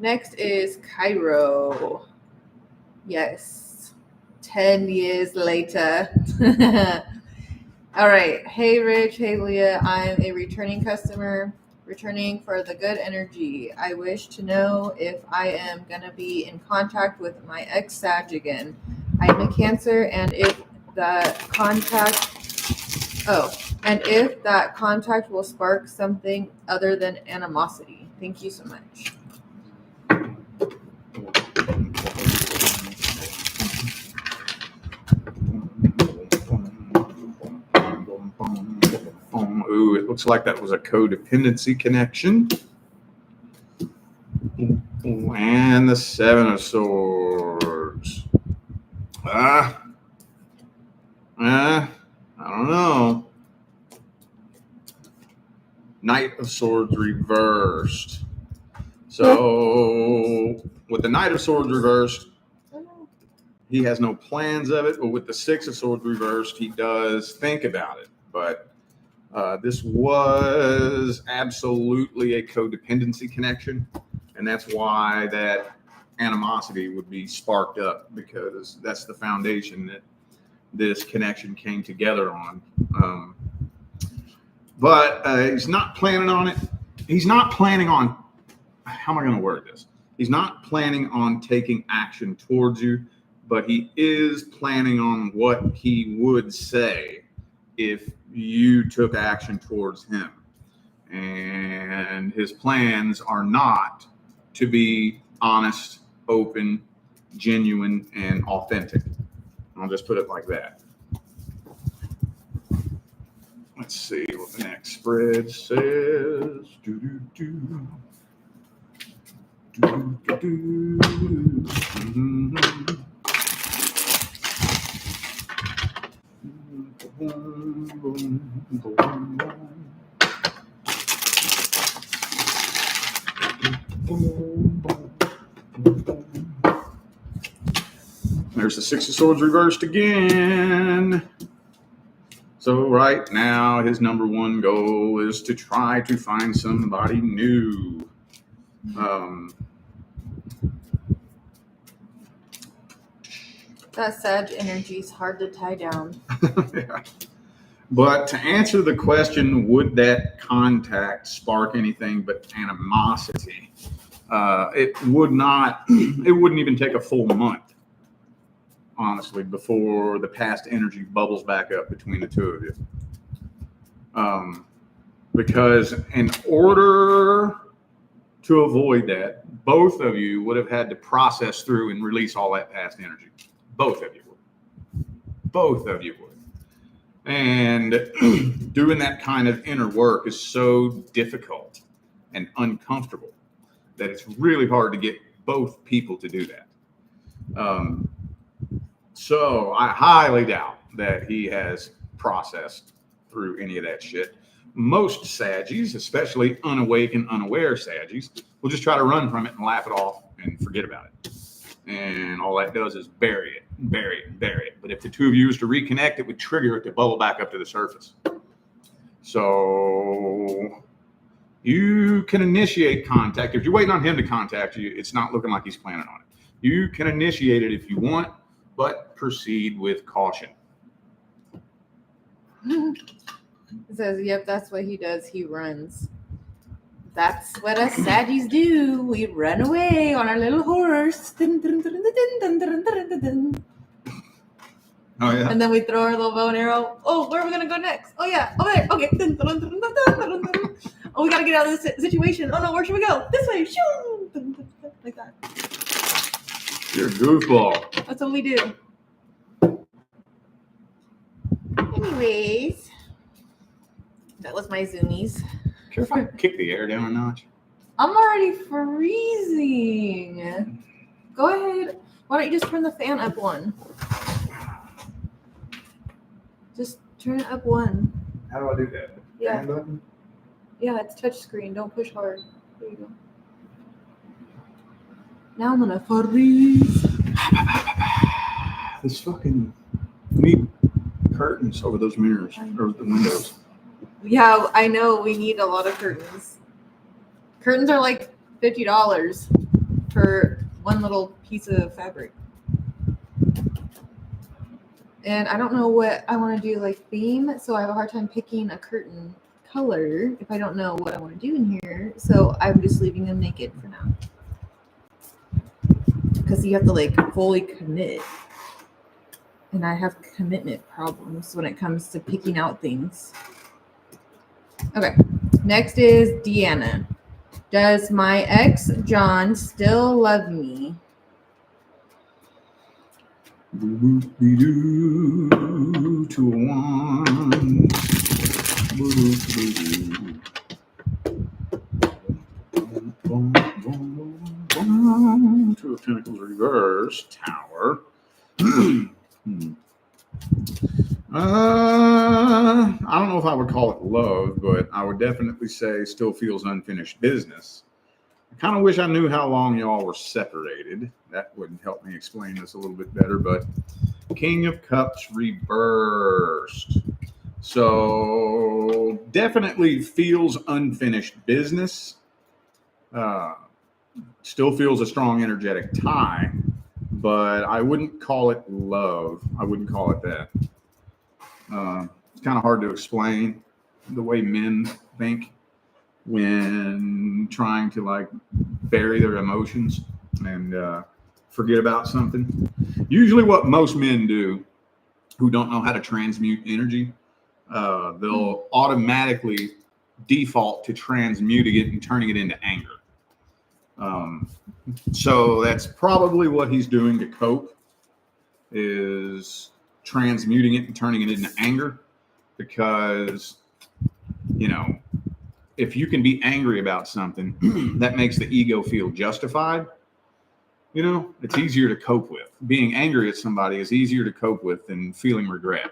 Next is Cairo. Yes. 10 years later. All right. Hey, Rich. Hey, Leah. I'm a returning customer, returning for the good energy. I wish to know if I am going to be in contact with my ex-Sag again. I am a Cancer, and if that contact will spark something other than animosity. Thank you so much. Ooh, it looks like that was a codependency connection. And the Seven of Swords. I don't know. Knight of Swords reversed. So with the Knight of Swords reversed, he has no plans of it. But with the Six of Swords reversed, he does think about it. But this was absolutely a codependency connection. And that's why that animosity would be sparked up, because that's the foundation that this connection came together on. But he's not planning on it. He's not planning on, how am I going to word this? He's not planning on taking action towards you, but he is planning on what he would say if you took action towards him. And his plans are not to be honest, open, genuine, and authentic. I'll just put it like that. Let's see what the next spread says. There's the Six of Swords reversed again. So right now, his number one goal is to try to find somebody new. That Sag energy is hard to tie down. Yeah. But to answer the question, would that contact spark anything but animosity? It would not. It wouldn't even take a full month, honestly, before the past energy bubbles back up between the two of you. Because in order to avoid that, both of you would have had to process through and release all that past energy. Both of you would. Both of you would. And doing that kind of inner work is so difficult and uncomfortable that it's really hard to get both people to do that. So I highly doubt that he has processed through any of that shit. Most Saggies, especially unawake and unaware Saggies, will just try to run from it and laugh it off and forget about it. And all that does is bury it. But if the two of you was to reconnect, it would trigger it to bubble back up to the surface. So you can initiate contact. If you're waiting on him to contact you, it's not looking like he's planning on it. You can initiate it if you want, but proceed with caution. It says, yep, that's what he does. He runs. That's what us Saggies do. We run away on our little horse. Oh, yeah. And then we throw our little bow and arrow. Oh, where are we going to go next? Oh, yeah. Over there. Okay. Oh, we got to get out of this situation. Oh, no. Where should we go? This way. Like that. You're a goofball. That's what we do. Anyways, that was my zoomies. Care if I kick the air down a notch? I'm already freezing. Go ahead. Why don't you just turn the fan up one? Just turn it up one. How do I do that? Yeah. Fan button? Yeah, it's touch screen. Don't push hard. There you go. Now I'm gonna freeze. This fucking need curtains over those mirrors or the windows. Yeah, I know. We need a lot of curtains. Curtains are like $50 for one little piece of fabric. And I don't know what I want to do, like theme, so I have a hard time picking a curtain color if I don't know what I want to do in here. So I'm just leaving them naked for now. Because you have to like fully commit. And I have commitment problems when it comes to picking out things. Okay, next is Deanna. Does my ex John still love me? 2 to 1. 2 of Pentacles reverse tower. I don't know if I would call it love, but I would definitely say still feels unfinished business. I kind of wish I knew how long y'all were separated. That would help me explain this a little bit better, but King of Cups reversed. So definitely feels unfinished business. Still feels a strong energetic tie, but I wouldn't call it love. I wouldn't call it that. It's kind of hard to explain the way men think when trying to like bury their emotions and forget about something. Usually what most men do who don't know how to transmute energy, they'll automatically default to transmuting it and turning it into anger. So that's probably what he's doing to cope, is transmuting it and turning it into anger, because, you know, if you can be angry about something, that makes the ego feel justified. You know, it's easier to cope with. Being angry at somebody is easier to cope with than feeling regret.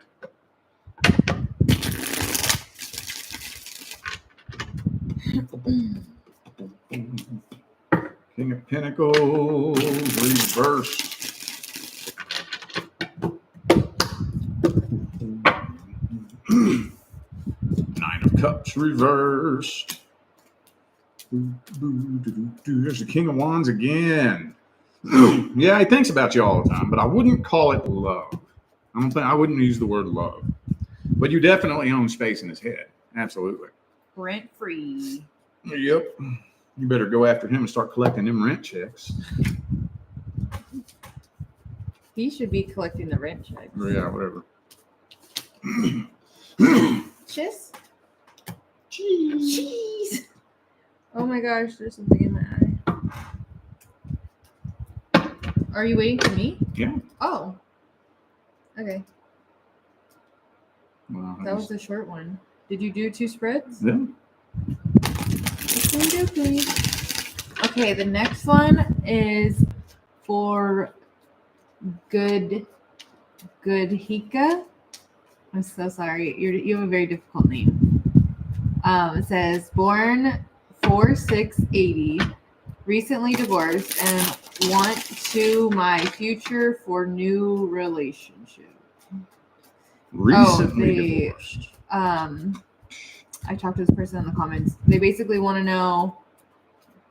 King of Pentacles reversed. 9 of Cups reversed. There's the King of Wands again. Yeah, he thinks about you all the time, but I wouldn't call it love. I wouldn't use the word love. But you definitely own space in his head. Absolutely. Rent free. Yep. You better go after him and start collecting them rent checks. He should be collecting the rent checks. Yeah, whatever. Cheese. Cheese. Oh my gosh, there's something in my eye. Are you waiting for me? Yeah. Oh. Okay. Well, That was a short one. Did you do 2 spreads? Yeah. Okay, the next one is for Good Hika. I'm so sorry. You have a very difficult name. It says born 4/6/80, recently divorced, and want to my future for new relationship. Recently divorced. I talked to this person in the comments. They basically want to know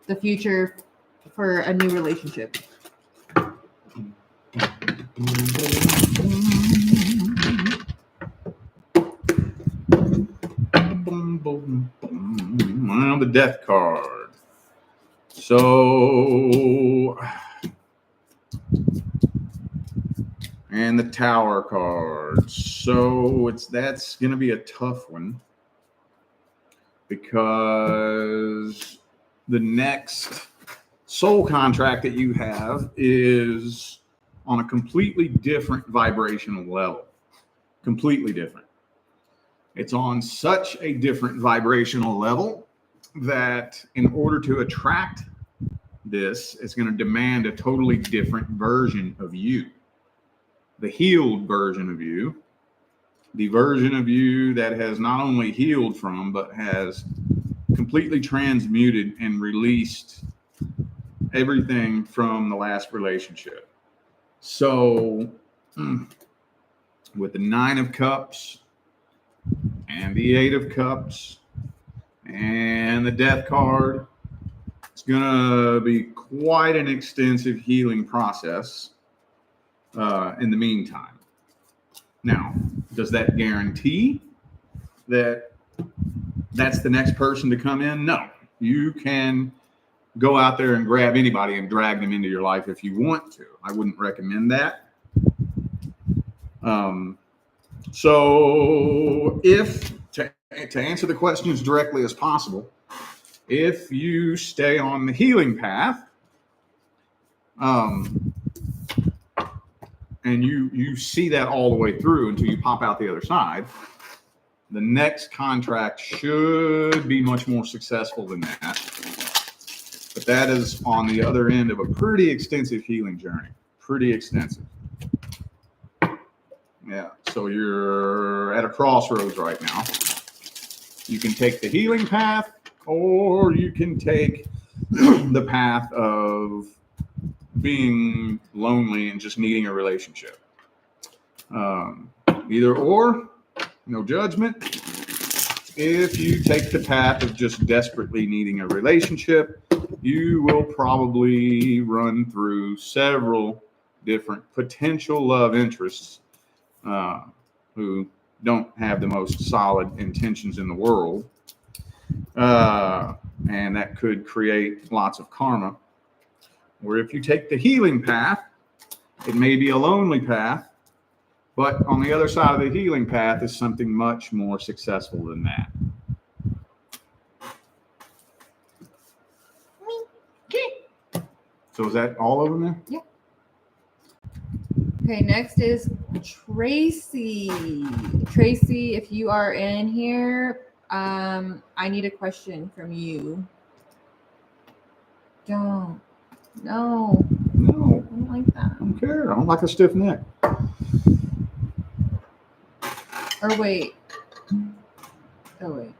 the future for a new relationship. Well, the Death card. So, and the Tower card. So that's going to be a tough one, because the next soul contract that you have is on a completely different vibrational level. Completely different. It's on such a different vibrational level that in order to attract this, it's going to demand a totally different version of you. The healed version of you, the version of you that has not only healed from, but has completely transmuted and released everything from the last relationship. So, with the 9 of Cups and the 8 of Cups and the Death card, it's going to be quite an extensive healing process in the meantime. Now, does that guarantee that that's the next person to come in? No. You can go out there and grab anybody and drag them into your life if you want to. I wouldn't recommend that. So if, to answer the question as directly as possible, if you stay on the healing path, and you see that all the way through until you pop out the other side, the next contract should be much more successful than that. But that is on the other end of a pretty extensive healing journey. Pretty extensive. Yeah, so you're at a crossroads right now. You can take the healing path, or you can take the path of being lonely and just needing a relationship. Either or, no judgment. If you take the path of just desperately needing a relationship, you will probably run through several different potential love interests who don't have the most solid intentions in the world. And that could create lots of karma. Or if you take the healing path, it may be a lonely path, but on the other side of the healing path is something much more successful than that. So is that all of them there? Yeah. Okay, next is Tracy. Tracy, if you are in here, I need a question from you. No. I don't like that. I don't care. I don't like a stiff neck. Or wait. Oh, wait.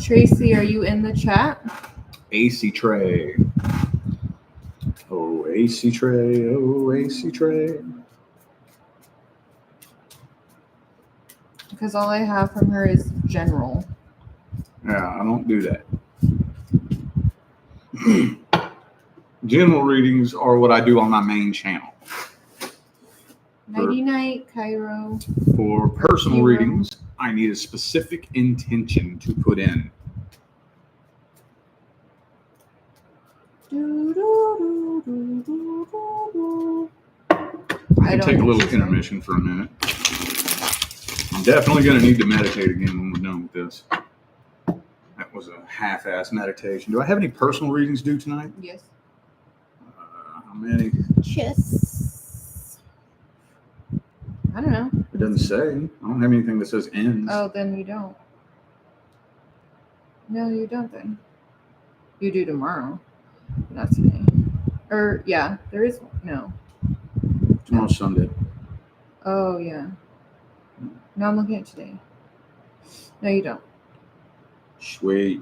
Tracy, are you in the chat? AC tray. Oh, AC tray. Oh, AC tray. Because all I have from her is general. Yeah, I don't do that. General readings are what I do on my main channel. Nighty night, Cairo. For personal readings, I need a specific intention to put in. I can take a little intermission for a minute. I'm definitely going to need to meditate again when we're done with this. That was a half-ass meditation. Do I have any personal readings due tonight? Yes. How many? Kiss. I don't know. It doesn't say. I don't have anything that says ends. Oh, then you don't. No, you don't then. You do tomorrow. Not today. Or, yeah, there is. No. Tomorrow's Sunday. Oh, yeah. No, I'm looking at today. No, you don't. Sweet.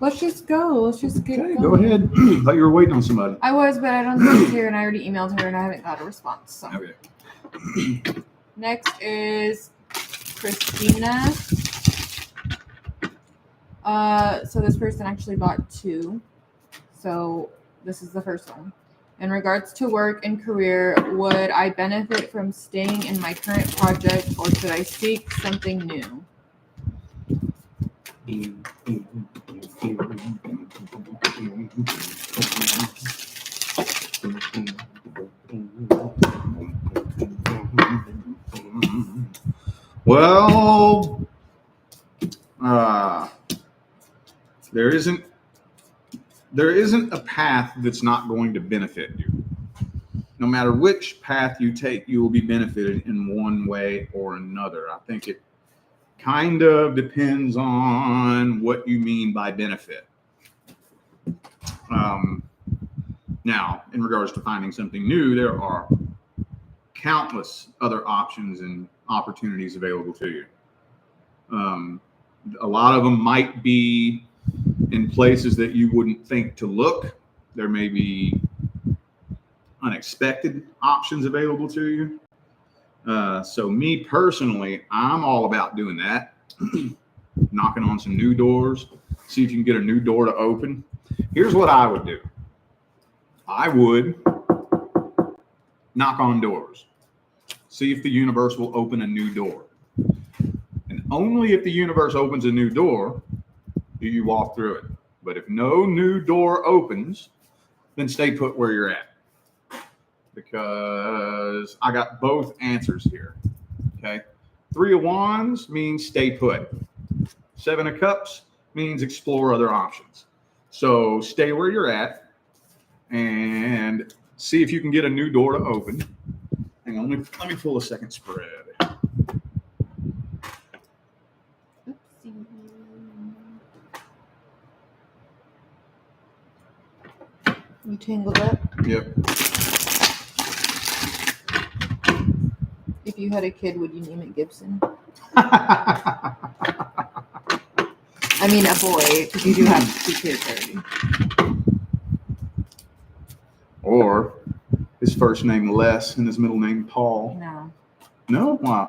Let's just go. Let's just get Okay, going. go ahead. I thought you were waiting on somebody. I was, but I don't think she's here, and I already emailed her, and I haven't got a response. So. Okay. Next is Christina. So this person actually bought 2. So this is the first one. In regards to work and career, would I benefit from staying in my current project, or should I seek something new? Well, There isn't a path that's not going to benefit you. No matter which path you take, you will be benefited in one way or another. I think it kind of depends on what you mean by benefit. Now, in regards to finding something new, there are countless other options and opportunities available to you. A lot of them might be in places that you wouldn't think to look. There may be unexpected options available to you. So me personally, I'm all about doing that. Knocking on some new doors, see if you can get a new door to open. Here's what I would do. I would knock on doors. See if the universe will open a new door. And only if the universe opens a new door do you walk through it. But if no new door opens, then stay put where you're at. Because I got both answers here. Okay. 3 of Wands means stay put. 7 of Cups means explore other options. So stay where you're at and see if you can get a new door to open. Hang on, let me pull a second spread. You tangled up? Yep. If you had a kid, would you name it Gibson? I I mean, a boy, because you do have 2 kids already. Or his first name Les and his middle name Paul. No. No? Why?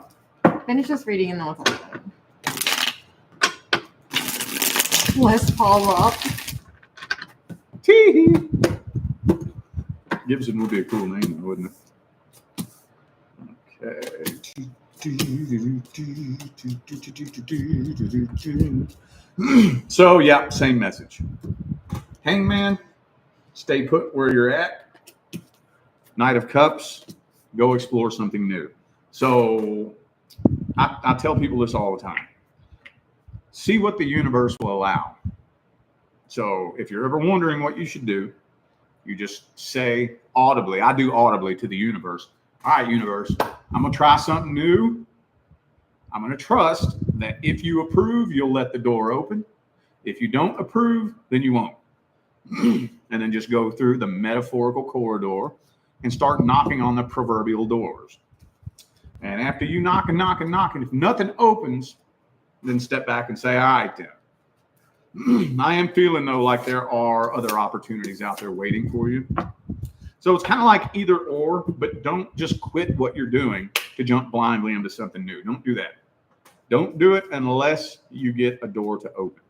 Finish this reading and then we'll talk about it. Les Paul Rock. Tee. Gibson would be a cool name, though, wouldn't it? Okay. So, yeah, same message. Hangman, stay put where you're at. Knight of Cups, go explore something new. So, I tell people this all the time. See what the universe will allow. So, if you're ever wondering what you should do, you just say audibly, I do audibly to the universe, all right, universe, I'm going to try something new. I'm going to trust that if you approve, you'll let the door open. If you don't approve, then you won't. And then just go through the metaphorical corridor and start knocking on the proverbial doors. And after you knock and knock and knock, and if nothing opens, then step back and say, all right, then. I am feeling, though, like there are other opportunities out there waiting for you. So it's kind of like either or, but don't just quit what you're doing to jump blindly into something new. Don't do that. Don't do it unless you get a door to open.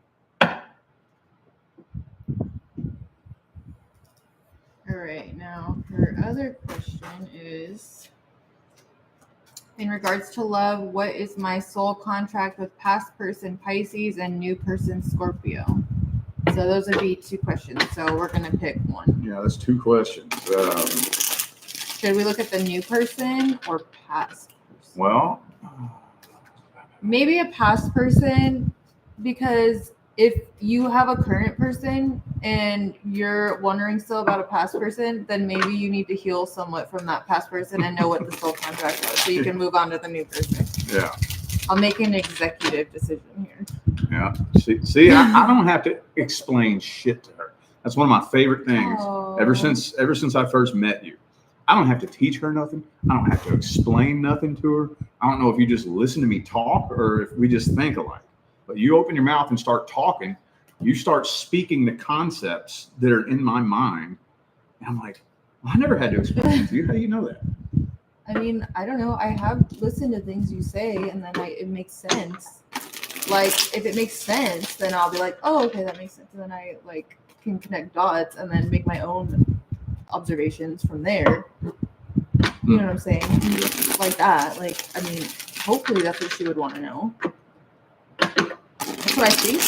All right, now her other question is, in regards to love, what is my soul contract with past person Pisces and new person Scorpio? So those would be 2 questions. So we're going to pick one. Yeah, that's 2 questions. Should we look at the new person or past person? Well, Maybe a past person, because if you have a current person and you're wondering still about a past person, then maybe you need to heal somewhat from that past person and know what the soul contract was so you can move on to the new person. yeah. I'll make an executive decision here. Yeah. See, I don't have to explain shit to her. That's one of my favorite things. Oh. Ever since I first met you. I don't have to teach her nothing. I don't have to explain nothing to her. I don't know if you just listen to me talk or if we just think alike. But you open your mouth and start talking, you start speaking the concepts that are in my mind. And I'm like, well, I never had to explain it to you. How do you know that? I mean, I don't know. I have listened to things you say and then it makes sense. Like, if it makes sense, then I'll be like, oh, okay, that makes sense. And then I can connect dots and then make my own observations from there. You know what I'm saying? Like that. Like, I mean, hopefully that's what she would want to know. That's what I think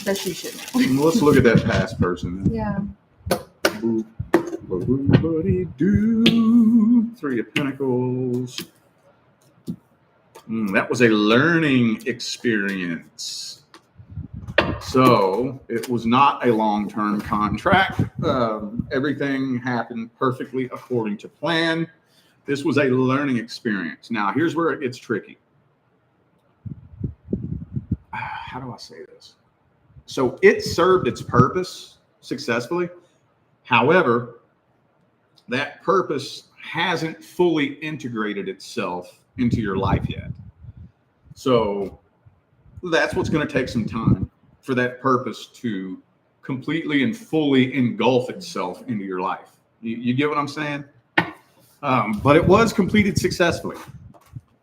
that she should know. Well, let's look at that past person. Yeah. Do 3 of Pentacles. That was a learning experience. So it was not a long-term contract. Everything happened perfectly according to plan. This was a learning experience. Now, here's where it gets tricky. How do I say this? So it served its purpose successfully. However, that purpose hasn't fully integrated itself into your life yet. So that's what's going to take some time for that purpose to completely and fully engulf itself into your life. You get what I'm saying? But it was completed successfully.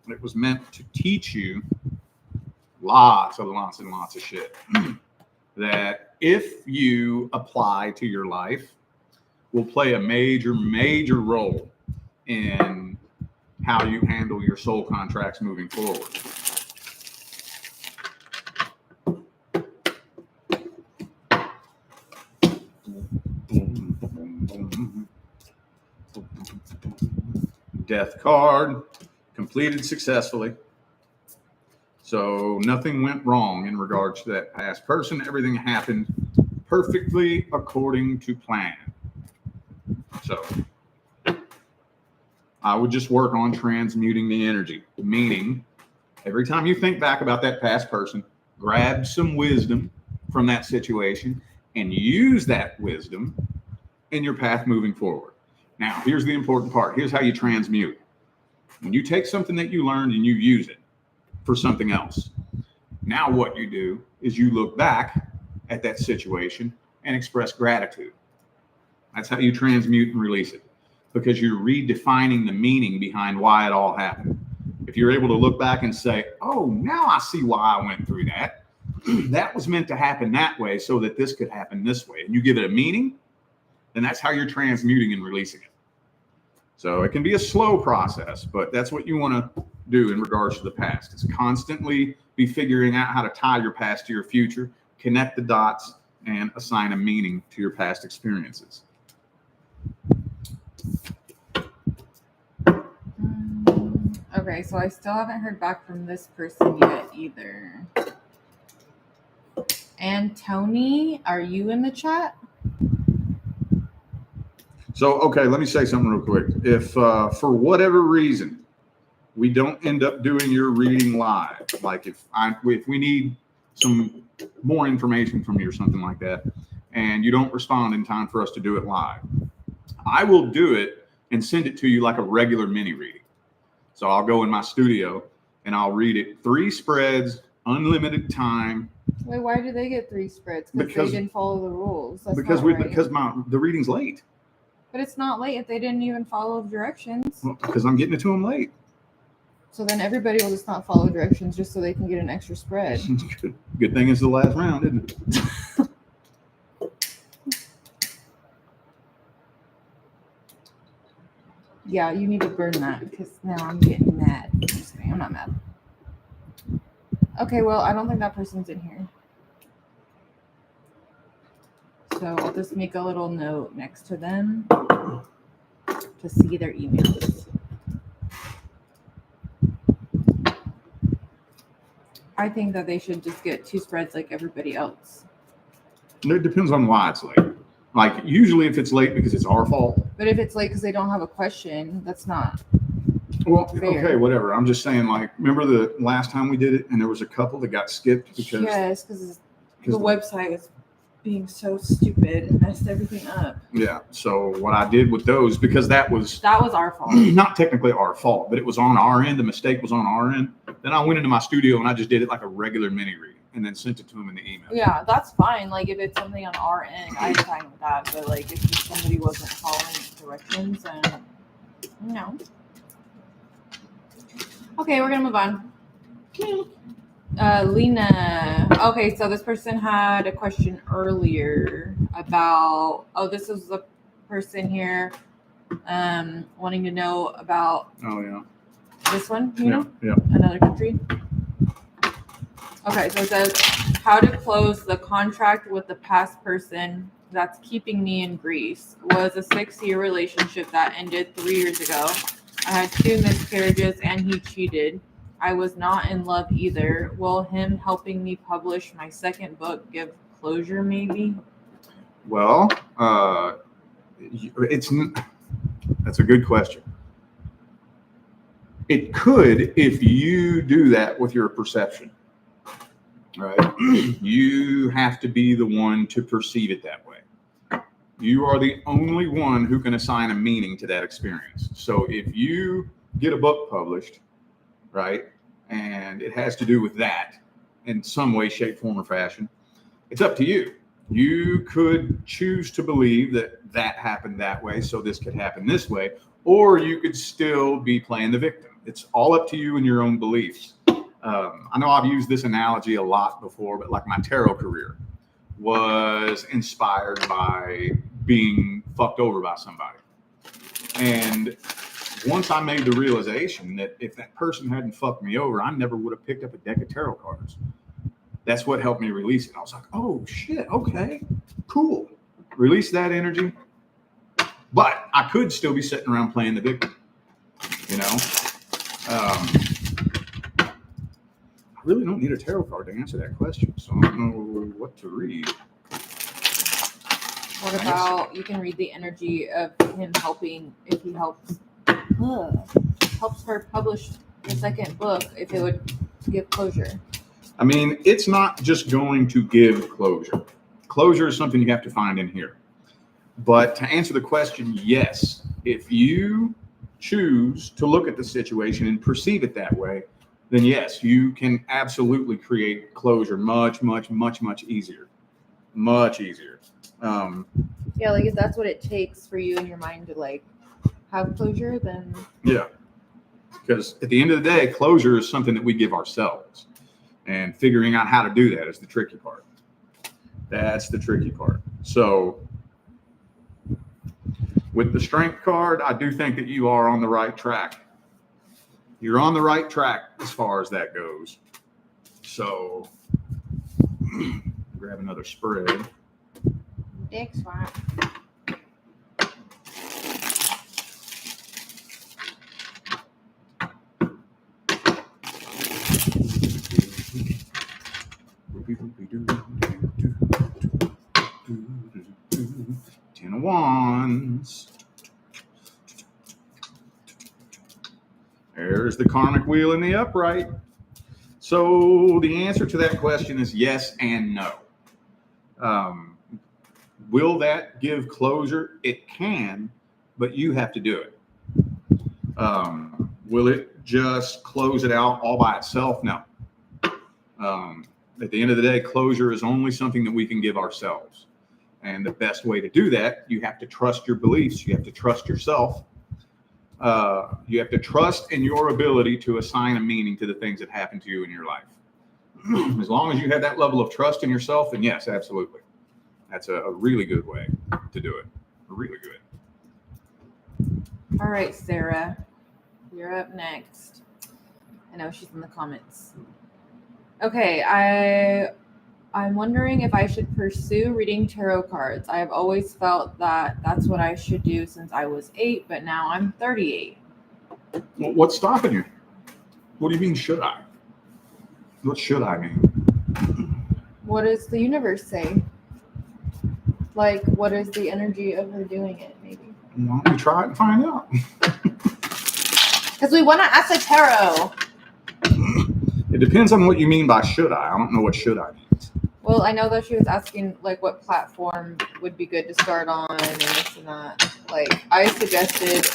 It was meant to teach you lots and lots of shit that if you apply to your life will play a major role in how you handle your soul contracts moving forward. Death card, completed successfully. So nothing went wrong in regards to that past person. Everything happened perfectly according to plan. So I would just work on transmuting the energy, meaning every time you think back about that past person, grab some wisdom from that situation and use that wisdom in your path moving forward. Now, here's the important part. Here's how you transmute. When you take something that you learned and you use it for something else, now what you do is you look back at that situation and express gratitude. That's how you transmute and release it, because you're redefining the meaning behind why it all happened. If you're able to look back and say, oh, now I see why I went through that. That was meant to happen that way so that this could happen this way. And you give it a meaning, then that's how you're transmuting and releasing it. So it can be a slow process, but that's what you want to do in regards to the past. It's constantly be figuring out how to tie your past to your future, connect the dots, and assign a meaning to your past experiences. Okay, so I still haven't heard back from this person yet either. And Tony, are you in the chat? So, okay, let me say something real quick. If for whatever reason we don't end up doing your reading live, like if we need some more information from you or something like that, and you don't respond in time for us to do it live, I will do it and send it to you like a regular mini reading. So I'll go in my studio and I'll read it 3 spreads, unlimited time. Wait, why do they get 3 spreads? Because they didn't follow the rules. That's because the reading's late. But it's not late if they didn't even follow directions. Well, because I'm getting it to them late. So then everybody will just not follow directions just so they can get an extra spread. Good thing it's the last round, isn't it? Yeah, you need to burn that because now I'm getting mad. I'm just kidding, I'm not mad. Okay, well, I don't think that person's in here. So I'll just make a little note next to them to see their emails. I think that they should just get 2 spreads like everybody else. It depends on why it's late. Like usually if it's late because it's our fault. But if it's late because they don't have a question, that's not fair. Okay, whatever. I'm just saying, like, remember the last time we did it and there was a couple that got skipped because... Yes, because the website was being so stupid and messed everything up. Yeah, so what I did with those, because that was our fault. Not technically our fault, but it was on our end. The mistake was on our end. Then I went into my studio and I just did it like a regular mini read and then sent it to them in the email. Yeah, that's fine. Like if it's something on our end, I'm fine with that. But like if somebody wasn't following directions, then no. Okay, we're gonna move on. Lena. Okay, so this person had a question earlier about, this is the person here wanting to know about this one, know? Another country. Okay, so it says how to close the contract with the past person that's keeping me in Greece. Was a 6-year relationship that ended 3 years ago. I had 2 miscarriages and he cheated. I was not in love either. Will him helping me publish my second book give closure, maybe? Well, that's a good question. It could if you do that with your perception, right? You have to be the one to perceive it that way. You are the only one who can assign a meaning to that experience. So if you get a book published, right, and it has to do with that in some way, shape, form, or fashion, it's up to you. You could choose to believe that that happened that way, so this could happen this way, or you could still be playing the victim. It's all up to you and your own beliefs. I know I've used this analogy a lot before, but like my tarot career was inspired by being fucked over by somebody. And once I made the realization that if that person hadn't fucked me over, I never would have picked up a deck of tarot cards. That's what helped me release it. I was like, oh shit, okay, cool. Release that energy. But I could still be sitting around playing the victim, you know? I really don't need a tarot card to answer that question, so I don't know what to read. What about you can read the energy of him helping if he helps her publish the second book, if it would give closure? I mean, it's not just going to give closure. Closure is something you have to find in here. But to answer the question, yes, if you choose to look at the situation and perceive it that way, then yes, you can absolutely create closure much, much, much, much easier. Much easier. Yeah, like if that's what it takes for you in your mind to like have closure, then yeah. Because at the end of the day, closure is something that we give ourselves. And figuring out how to do that is the tricky part. That's the tricky part. So with the strength card, I do think that you are on the right track. You're on the right track as far as that goes. So grab another spread. dick swap. Ten of Wands. There's the karmic wheel in the upright. So the answer to that question is yes and no. Will that give closure? It can, but you have to do it. Will it just close it out all by itself? No. At the end of the day, closure is only something that we can give ourselves. And the best way to do that, you have to trust your beliefs. You have to trust yourself. You have to trust in your ability to assign a meaning to the things that happen to you in your life. As long as you have that level of trust in yourself, then yes, absolutely. That's a really good way to do it. Really good. All right, Sarah, you're up next. I know she's in the comments. Okay, I'm wondering if I should pursue reading tarot cards. I have always felt that that's what I should do since I was 8, but now I'm 38. Well, what's stopping you? What do you mean, should I? What should I mean? What does the universe say? Like, what is the energy of her doing it, maybe? Why don't we try it and find out? Because we want to ask the tarot. It depends on what you mean by should I. I don't know what should I means. Well, I know that she was asking, like, what platform would be good to start on and this and that. Like, I suggested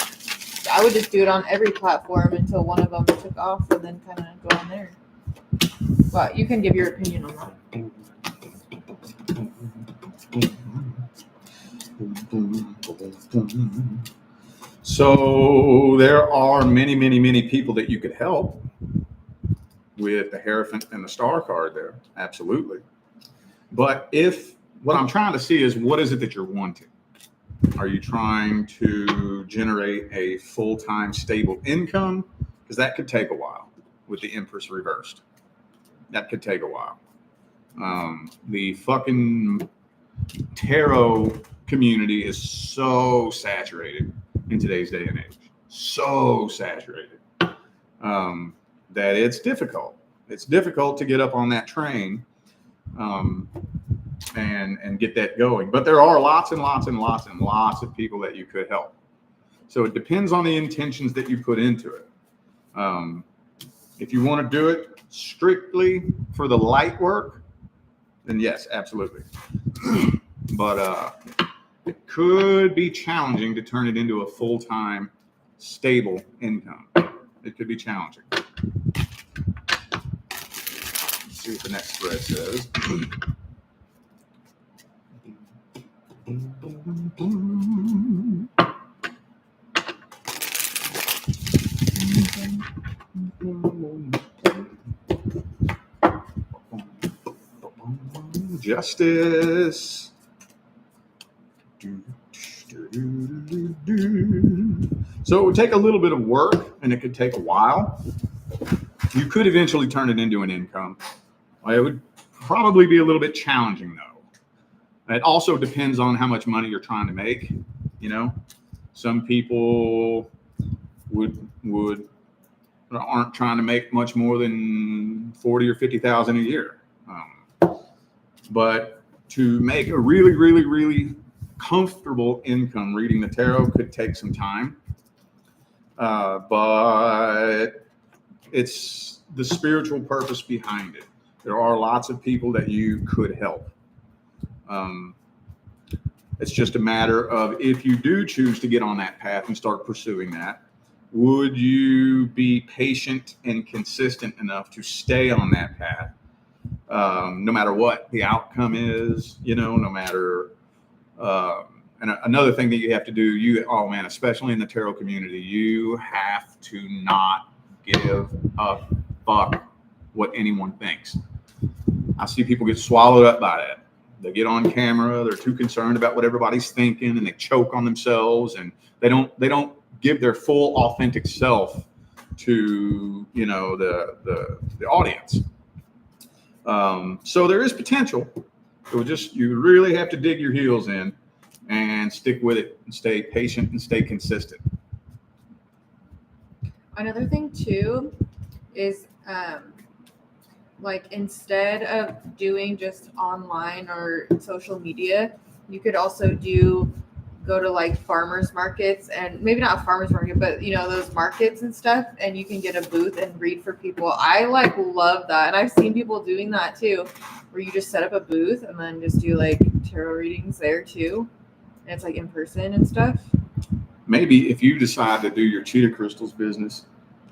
I would just do it on every platform until one of them took off and then kind of go on there. But you can give your opinion on that. So there are many, many, many people that you could help with the Hierophant and the Star card there. Absolutely. But if what I'm trying to see is what is it that you're wanting? Are you trying to generate a full-time stable income? Because that could take a while with the Empress reversed. That could take a while. The fucking tarot community is so saturated in today's day and age. So saturated. that it's difficult. It's difficult to get up on that train and get that going. But there are lots and lots and lots and lots of people that you could help. So it depends on the intentions that you put into it. If you want to do it strictly for the light work, then yes, absolutely. But it could be challenging to turn it into a full-time, stable income. It could be challenging. Let's see what the next spread says. Justice. So it would take a little bit of work and it could take a while. You could eventually turn it into an income. It would probably be a little bit challenging though. It also depends on how much money you're trying to make. You know, some people aren't trying to make much more than 40 or 50,000 a year. But to make a really, really, really comfortable income reading the tarot could take some time. But it's the spiritual purpose behind it. There are lots of people that you could help. It's just a matter of if you do choose to get on that path and start pursuing that, would you be patient and consistent enough to stay on that path? No matter what the outcome is, you know, no matter, and another thing that you have to do, especially in the tarot community, you have to not give a fuck what anyone thinks. I see people get swallowed up by that. They get on camera, they're too concerned about what everybody's thinking, and they choke on themselves, and they don't give their full authentic self to, you know, the audience. So there is potential. You really have to dig your heels in and stick with it and stay patient and stay consistent. Another thing too is like instead of doing just online or social media, you could also go to like farmers markets, and maybe not a farmers market, but you know, those markets and stuff, and you can get a booth and read for people. I like love that. And I've seen people doing that too, where you just set up a booth and then just do like tarot readings there too. And it's like in person and stuff. Maybe if you decide to do your cheetah crystals business,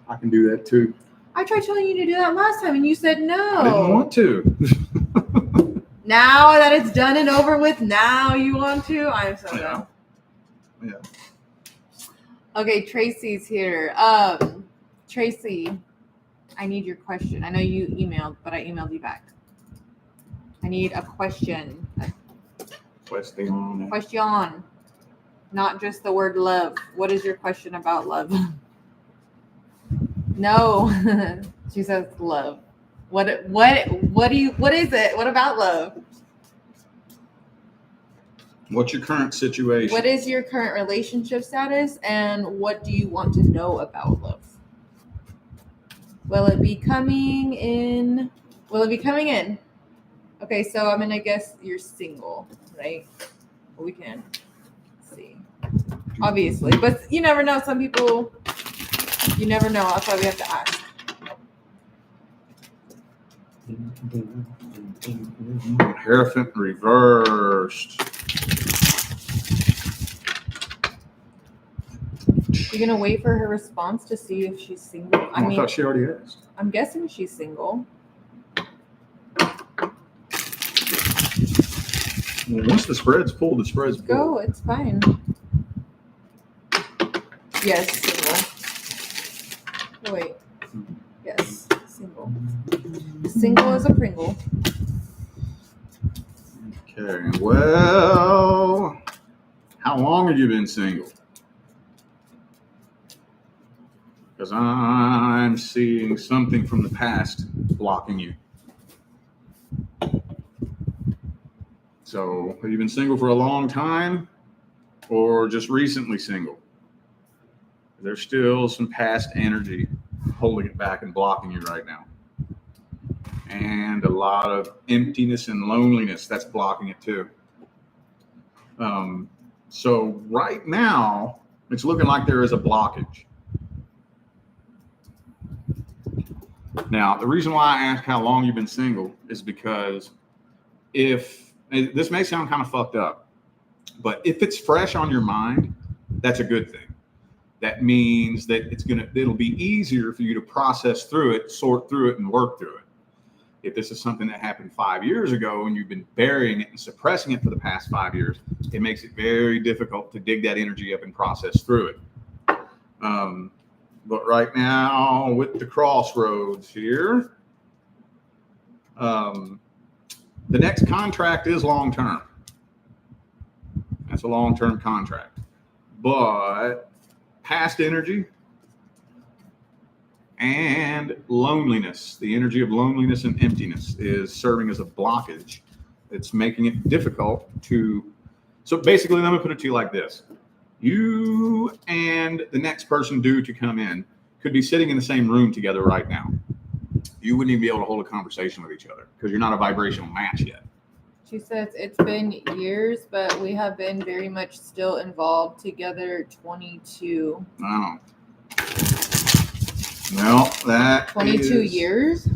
I can do that too. I tried telling you to do that last time and you said no. I didn't want to. Now that it's done and over with, now you want to? I'm so dumb. Yeah. Okay, Tracy's here. Tracy, I need your question. I know you emailed, but I emailed you back. I need a question. Question. Not just the word love. What is your question about love? No. She says love. What is it? What about love? What's your current situation? What is your current relationship status, and what do you want to know about love? Will it be coming in? Okay, so I'm gonna guess you're single, right? Well, we can see, obviously, but you never know. Some people, you never know. That's why we have to ask. Hierophant reversed. You're gonna wait for her response to see if she's single. I thought she already asked. I'm guessing she's single. Well, once the spread's pulled, the spread's pulled. Go, it's fine. Yes, single. Oh, wait. Yes, single. Single as a Pringle. Okay, well, how long have you been single? Because I'm seeing something from the past blocking you. So, have you been single for a long time or just recently single? There's still some past energy holding it back and blocking you right now. And a lot of emptiness and loneliness that's blocking it too. So right now, it's looking like there is a blockage. Now, the reason why I ask how long you've been single is because if this may sound kind of fucked up, but if it's fresh on your mind, that's a good thing. That means that it'll be easier for you to process through it, sort through it, and work through it. If this is something that happened 5 years ago and you've been burying it and suppressing it for the past 5 years, it makes it very difficult to dig that energy up and process through it. But right now, with the crossroads here, the next contract is long-term. That's a long-term contract. But past energy and loneliness, the energy of loneliness and emptiness is serving as a blockage. It's making it difficult to, so basically, let me put it to you like this. You and the next person due to come in could be sitting in the same room together right now. You wouldn't even be able to hold a conversation with each other because you're not a vibrational match yet. She says it's been years, but we have been very much still involved together. 22. Oh. Well, that 22 years?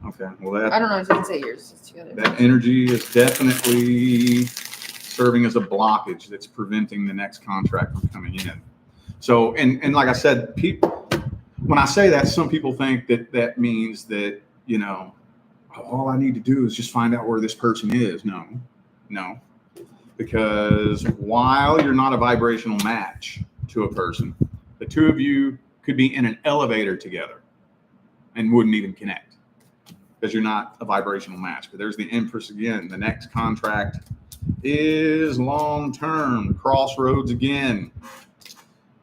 Okay. Well, that I don't know if you can say years. It's together. That energy is definitely serving as a blockage that's preventing the next contract from coming in. So, and like I said, when I say that, some people think that means that, you know, all I need to do is just find out where this person is. No, because while you're not a vibrational match to a person, the two of you could be in an elevator together and wouldn't even connect because you're not a vibrational match. But there's the Empress again. The next contract is long-term, crossroads again.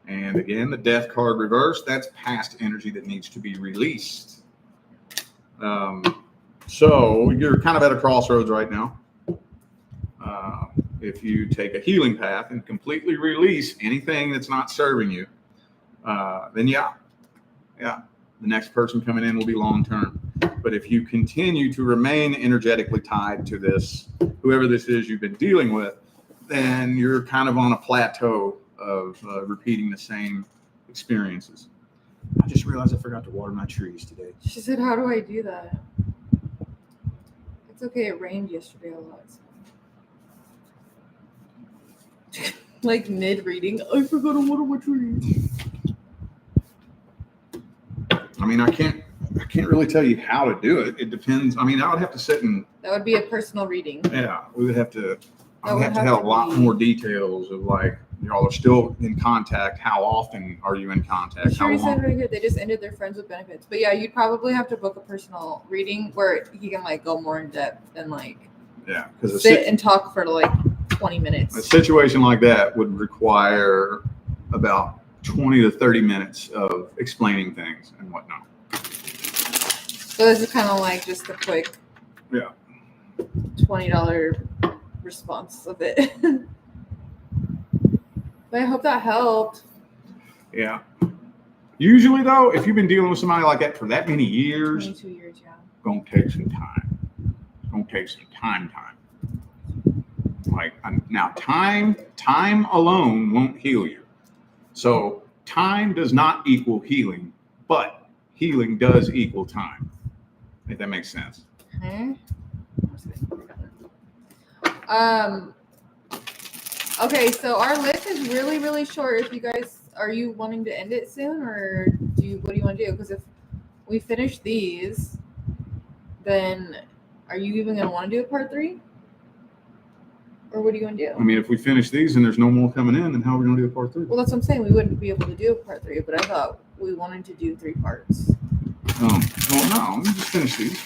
And again, the Death card reversed. That's past energy that needs to be released. So you're kind of at a crossroads right now. If you take a healing path and completely release anything that's not serving you, then yeah, the next person coming in will be long-term. But if you continue to remain energetically tied to this, whoever this is you've been dealing with, then you're kind of on a plateau of repeating the same experiences. I just realized I forgot to water my trees today. She said, how do I do that? It's okay. It rained yesterday a lot. Like mid-reading, I forgot to water my trees. I mean, I can't really tell you how to do it. It depends. I mean, I would have to sit and. That would be a personal reading. Yeah, we would have to. I would have to have a lot more details of like, y'all are still in contact. How often are you in contact? Sure, he said right here they just ended their friends with benefits. But yeah, you'd probably have to book a personal reading where he can like go more in depth and like because sit and talk for like 20 minutes. A situation like that would require about 20 to 30 minutes of explaining things and whatnot. So this is kind of like just a quick $20 response of it. But I hope that helped. Yeah. Usually though, if you've been dealing with somebody like that for that many years, 22 years, yeah. It's gonna take some time. It's gonna take some time. Like now, time alone won't heal you. So time does not equal healing, but healing does equal time. If that makes sense. Okay, so our list is really, really short. If you guys, are you wanting to end it soon, or what do you want to do? Because if we finish these, then are you even going to want to do a part 3? Or what are you going to do? I mean, if we finish these and there's no more coming in, then how are we going to do a part 3? Well, that's what I'm saying. We wouldn't be able to do a part 3, but I thought we wanted to do 3 parts. Well, no, let me just finish these.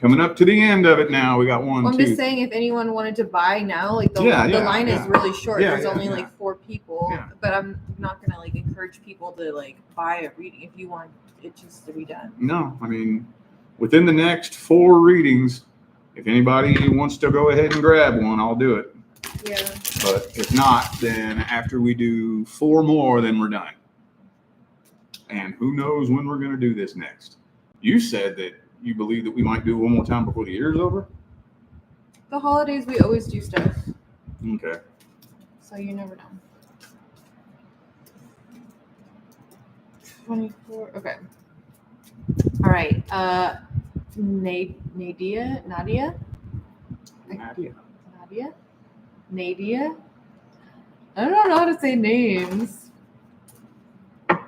Coming up to the end of it now. We got one, I'm two. just saying if anyone wanted to buy now, like the line is really short. There's only like 4 people. Yeah. But I'm not going to like encourage people to like buy a reading if you want it just to be done. No, I mean, within the next 4 readings, if anybody wants to go ahead and grab one, I'll do it. Yeah. But if not, then after we do 4 more, then we're done. and who knows when we're going to do this next. You said that you believe that we might do it one more time before the year's over? The holidays, we always do stuff. Okay. So you never know. 24. Okay. All right. Nadia? Nadia. I don't know how to say names. All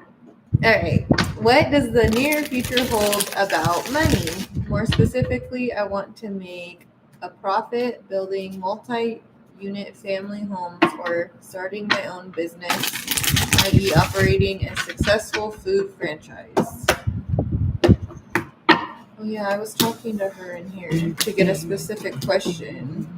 right. What does the near future hold about money? More specifically, I want to make a profit building multi-unit family homes or starting my own business, i.e. operating a successful food franchise. Oh yeah, I was talking to her in here to get a specific question.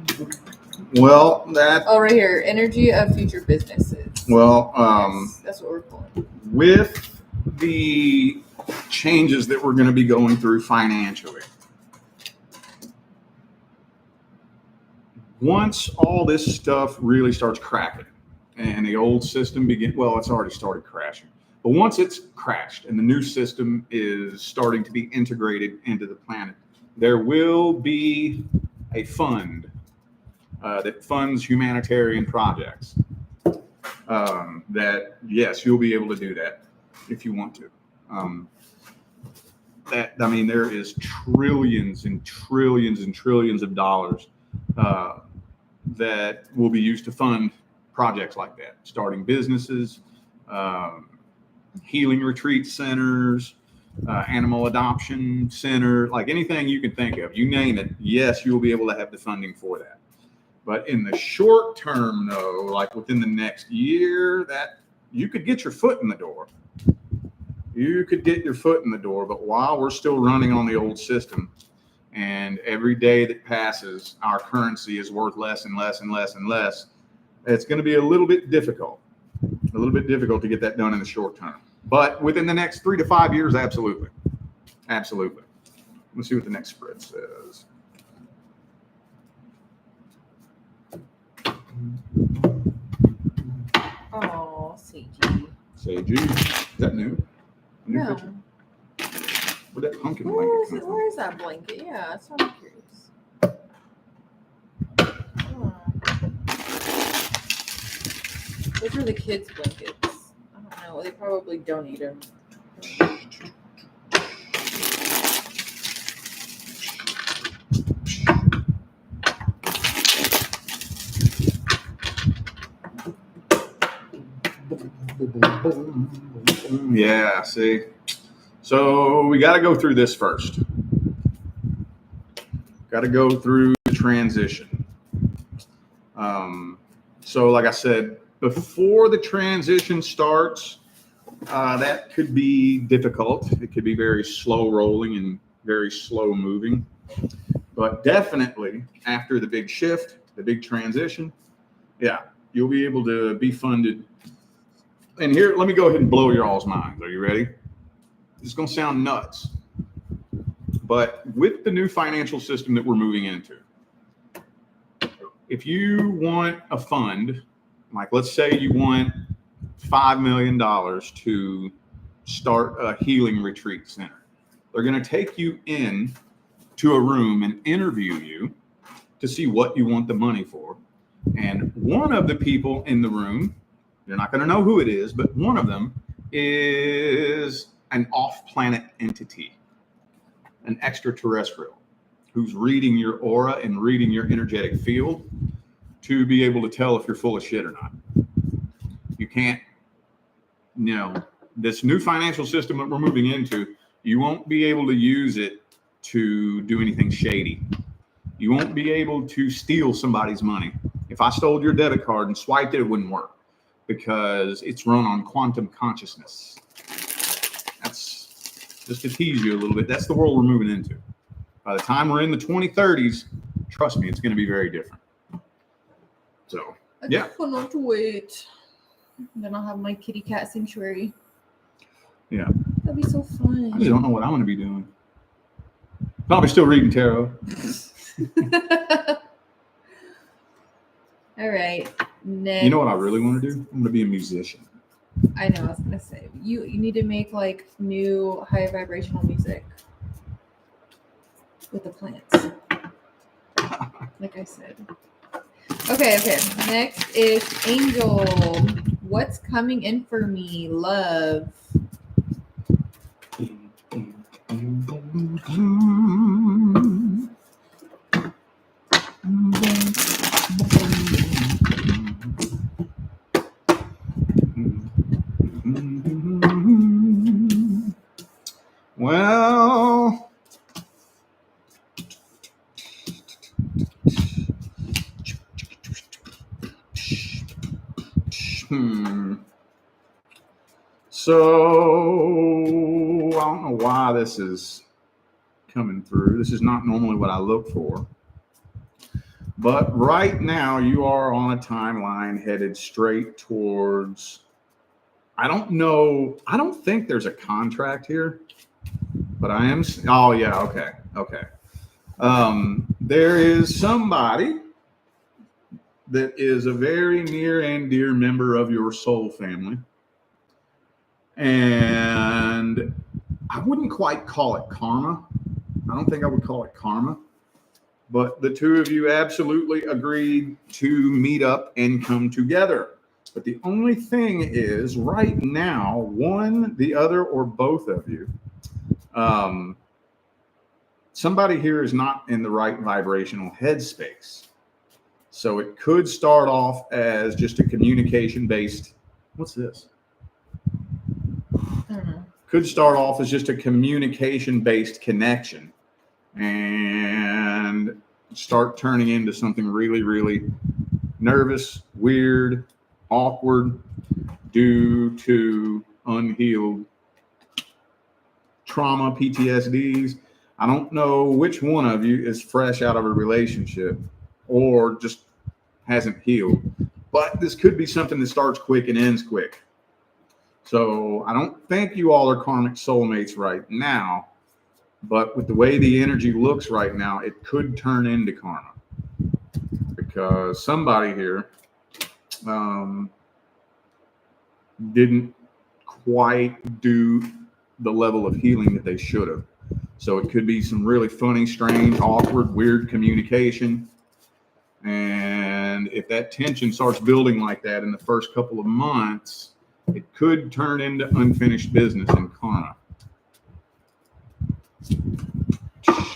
Well, that. Oh, right here, energy of future businesses. Well, Yes, that's what we're pulling. With the changes that we're going to be going through financially, once all this stuff really starts cracking and the old system it's already started crashing. But once it's crashed and the new system is starting to be integrated into the planet, there will be a fund that funds humanitarian projects. That, yes, you'll be able to do that if you want to. There is trillions and trillions and trillions of dollars that will be used to fund projects like that, starting businesses, healing retreat centers, animal adoption center, like anything you can think of, you name it. Yes, you'll be able to have the funding for that. But in the short term, though, like within the next year, that you could get your foot in the door. But while we're still running on the old system, and every day that passes, our currency is worth less and less and less and less, it's going to be a little bit difficult to get that done in the short term. But within the next 3 to 5 years, absolutely. Absolutely. Let's see what the next spread says. Oh, Seiji. Is that new? No. Picture? Where'd that pumpkin blanket come from? Where is that blanket? Yeah, that's what I'm curious. Those are the kids' blankets. I don't know. They probably don't eat them. Yeah, see. So we got to go through this first. Got to go through the transition. So like I said, before the transition starts, that could be difficult. It could be very slow rolling and very slow moving. But definitely after the big shift, the big transition, yeah, you'll be able to be funded. And here, let me go ahead and blow your all's minds. Are you ready? It's going to sound nuts. But with the new financial system that we're moving into, if you want a fund, like let's say you want $5 million to start a healing retreat center, they're going to take you in to a room and interview you to see what you want the money for. And one of the people in the room, you're not going to know who it is, but one of them is an off-planet entity, an extraterrestrial, who's reading your aura and reading your energetic field to be able to tell if you're full of shit or not. You can't, this new financial system that we're moving into, you won't be able to use it to do anything shady. You won't be able to steal somebody's money. If I stole your debit card and swiped it, it wouldn't work because it's run on quantum consciousness. That's just to tease you a little bit. That's the world we're moving into. By the time we're in the 2030s, trust me, it's going to be very different. So, yeah. I cannot wait. Then I'll have my kitty cat sanctuary. Yeah. That'd be so fun. I just don't know what I'm going to be doing. Probably still reading tarot. All right. Next. You know what I really want to do? I'm going to be a musician. I know. I was gonna say you need to make like new high vibrational music with the plants. Like I said. Okay. Next is Angel. What's coming in for me? Love. Well, so I don't know why this is coming through. This is not normally what I look for. But right now, you are on a timeline headed straight towards. I don't know. I don't think there's a contract here, but I am. Oh, yeah. Okay. There is somebody that is a very near and dear member of your soul family. And I wouldn't quite call it karma. I don't think I would call it karma. But the two of you absolutely agreed to meet up and come together. But the only thing is, right now, one, the other, or both of you, somebody here is not in the right vibrational headspace. So it could start off as just a communication-based, what's this? I don't know. Could start off as just a communication-based connection and start turning into something really, really nervous, weird, awkward due to unhealed trauma, PTSDs. I don't know which one of you is fresh out of a relationship or just hasn't healed, but this could be something that starts quick and ends quick. So I don't think you all are karmic soulmates right now, but with the way the energy looks right now, it could turn into karma because somebody here didn't quite do the level of healing that they should have. So it could be some really funny, strange, awkward, weird communication. And if that tension starts building like that in the first couple of months, it could turn into unfinished business and karma.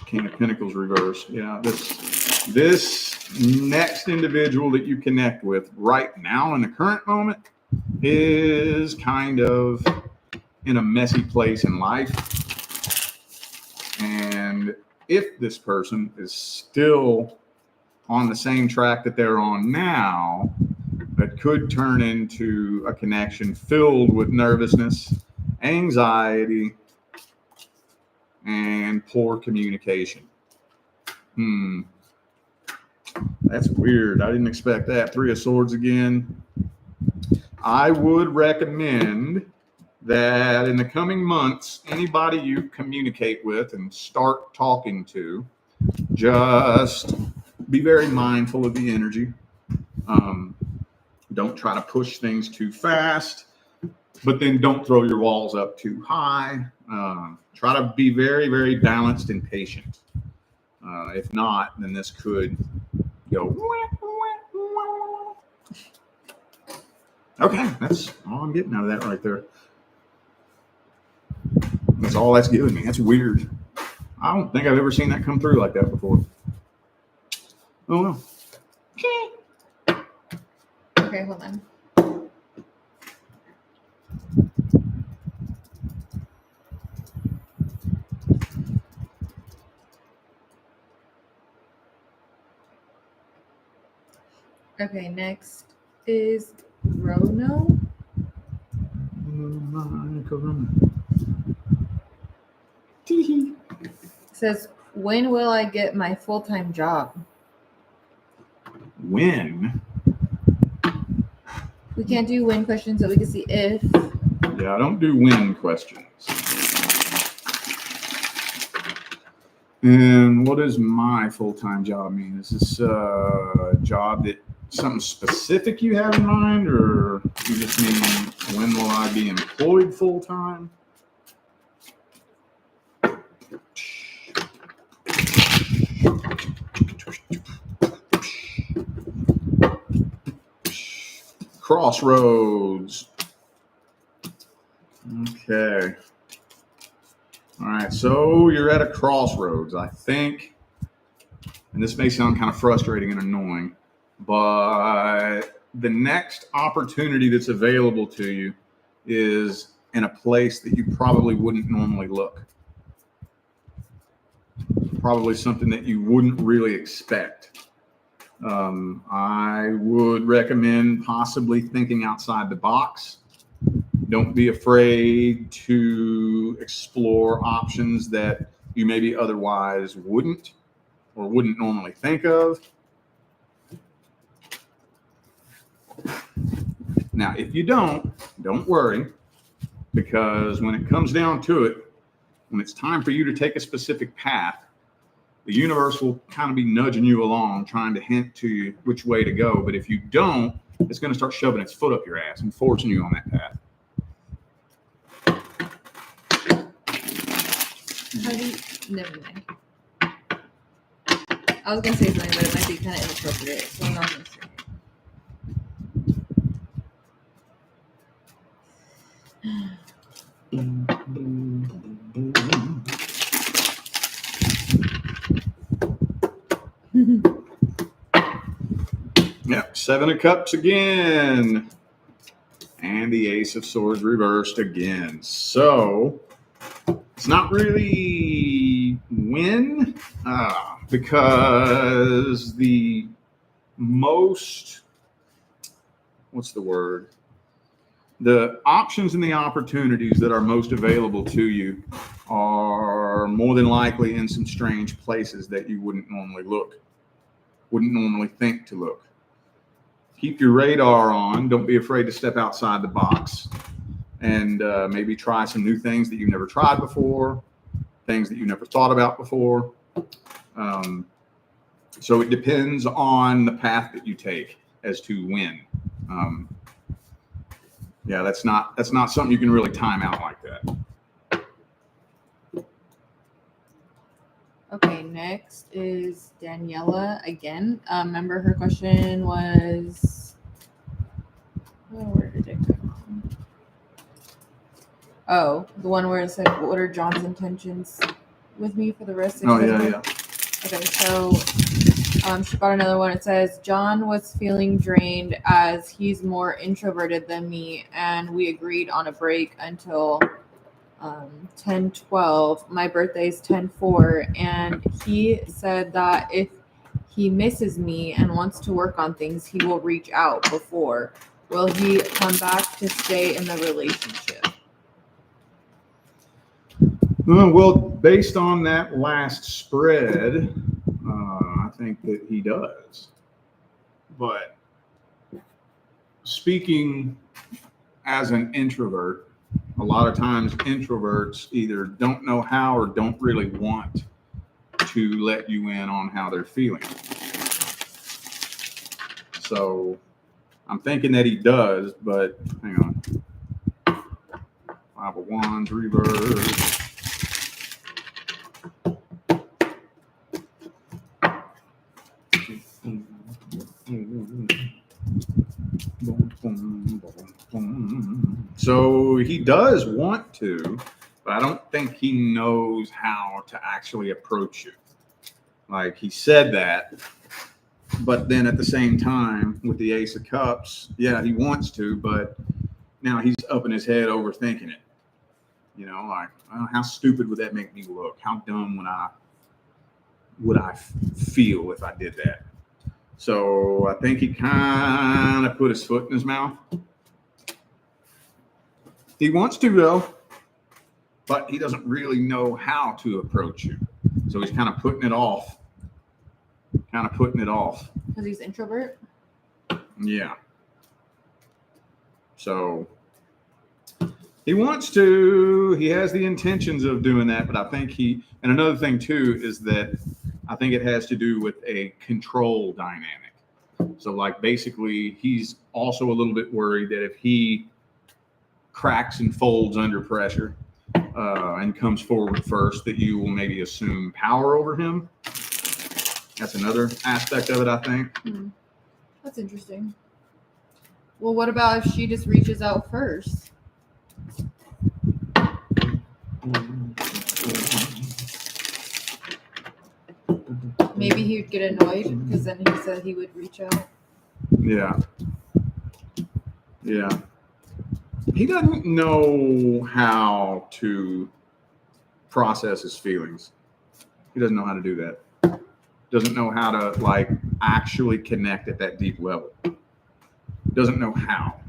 King of Pentacles reverse. Yeah, this next individual that you connect with right now in the current moment is kind of in a messy place in life. And if this person is still on the same track that they're on now, that could turn into a connection filled with nervousness, anxiety, and poor communication. That's weird. I didn't expect that. Three of Swords again. I would recommend that in the coming months, anybody you communicate with and start talking to, just be very mindful of the energy. Don't try to push things too fast, but then don't throw your walls up too high. Try to be very, very balanced and patient. If not, then this could go. Okay, that's all I'm getting out of that right there. That's all that's giving me. That's weird. I don't think I've ever seen that come through like that before. Oh, well. Okay, hold on. Okay, next is Rono. Says, when will I get my full-time job? When? We can't do when questions, so we can see if. Yeah, I don't do when questions. And what does my full-time job mean? Is this a job that something specific you have in mind, or you just mean when will I be employed full-time? Crossroads. Okay. All right, so you're at a crossroads, I think, and this may sound kind of frustrating and annoying, but the next opportunity that's available to you is in a place that you probably wouldn't normally look. Probably something that you wouldn't really expect. I would recommend possibly thinking outside the box. Don't be afraid to explore options that you maybe otherwise wouldn't or wouldn't normally think of. Now, if you don't worry, because when it comes down to it, when it's time for you to take a specific path, the universe will kind of be nudging you along, trying to hint to you which way to go. But if you don't, it's going to start shoving its foot up your ass and forcing you on that path. Never mind. I was gonna say something, but it might be kind of inappropriate, so I'm not gonna say it. Yep, 7 of Cups again. And the Ace of Swords reversed again. So it's not really win, because the most, what's the word? The options and the opportunities that are most available to you are more than likely in some strange places that you wouldn't normally look, wouldn't normally think to look. Keep your radar on. Don't be afraid to step outside the box and maybe try some new things that you've never tried before, things that you never thought about before. So it depends on the path that you take as to when. Yeah, that's not something you can really time out like that. Okay, next is Daniela again. Remember her question was, where did it go? Oh, the one where it said, "What are John's intentions with me for the rest of the yeah. Okay, so she got another one. It says, John was feeling drained as he's more introverted than me, and we agreed on a break until 10/12. My birthday's 10/4, and he said that if he misses me and wants to work on things, he will reach out before. Will he come back to stay in the relationship? Well, based on that last spread, I think that he does. But speaking as an introvert, a lot of times introverts either don't know how or don't really want to let you in on how they're feeling. So I'm thinking that he does, but hang on. 5 of Wands reverse. So he does want to, but I don't think he knows how to actually approach you. Like, he said that, but then at the same time with the Ace of Cups, yeah, he wants to, but now he's up in his head overthinking it. You know, like, well, how stupid would that make me look? How dumb would I feel if I did that? So I think he kind of put his foot in his mouth. He wants to, though, but he doesn't really know how to approach you. So he's kind of putting it off. Because he's introvert? Yeah. So He wants to. He has the intentions of doing that, but I think and another thing too is that I think it has to do with a control dynamic. So, like, basically, he's also a little bit worried that if he cracks and folds under pressure and comes forward first, that you will maybe assume power over him. That's another aspect of it, I think. That's interesting. Well, what about if she just reaches out first? Maybe he would get annoyed because then he said he would reach out. Yeah. He doesn't know how to process his feelings. He doesn't know how to do that. Doesn't know how to, like, actually connect at that deep level. Doesn't know how.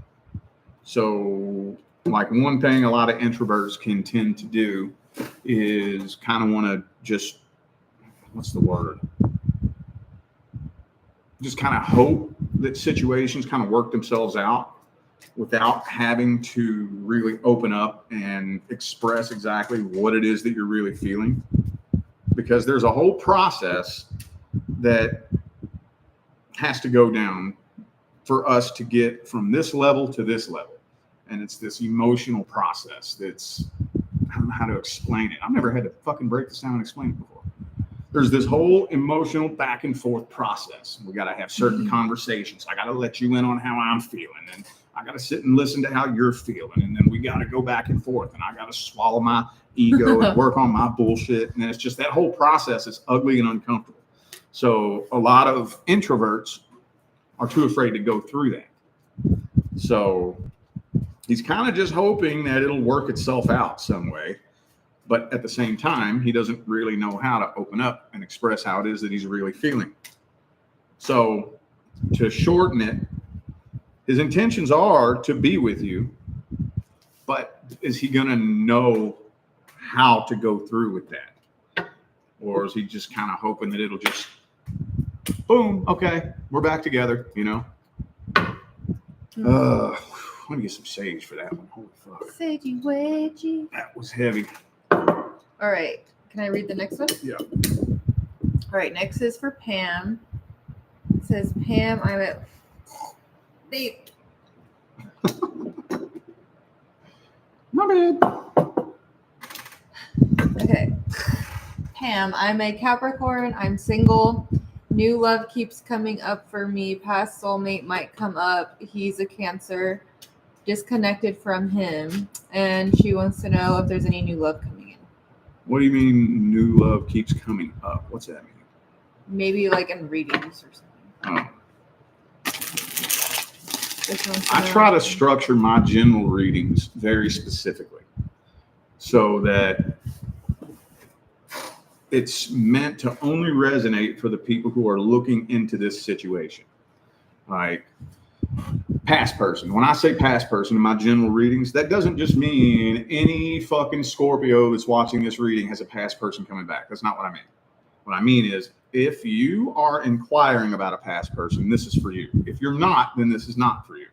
So, like, one thing a lot of introverts can tend to do is kind of want to just, what's the word? Just kind of hope that situations kind of work themselves out without having to really open up and express exactly what it is that you're really feeling. Because there's a whole process that has to go down for us to get from this level to this level. And it's this emotional process that's, I don't know how to explain it. I've never had to fucking break this down and explain it before. There's this whole emotional back and forth process. We got to have certain conversations. I got to let you in on how I'm feeling. And I got to sit and listen to how you're feeling. And then we got to go back and forth. And I got to swallow my ego and work on my bullshit. And it's just that whole process is ugly and uncomfortable. So a lot of introverts are too afraid to go through that. So he's kind of just hoping that it'll work itself out some way. But at the same time, he doesn't really know how to open up and express how it is that he's really feeling. So to shorten it, his intentions are to be with you, but is he going to know how to go through with that? Or is he just kind of hoping that it'll just, boom, okay, we're back together, you know? Let me get some sage for that one. Holy fuck. Sagey wedgie. That was heavy. All right. Can I read the next one? Yeah. All right. Next is for Pam. It says, Pam, I'm at... Babe. My bad. Okay. Pam, I'm a Capricorn. I'm single. New love keeps coming up for me. Past soulmate might come up. He's a Cancer. Disconnected from him. And she wants to know if there's any new love coming in. What do you mean new love keeps coming up? What's that mean? Maybe like in readings or something. Oh. I try to structure my general readings very specifically so that it's meant to only resonate for the people who are looking into this situation. Like past person. When I say past person in my general readings, that doesn't just mean any fucking Scorpio that's watching this reading has a past person coming back. That's not what I mean. What I mean is, if you are inquiring about a past person, this is for you. If you're not, then this is not for you.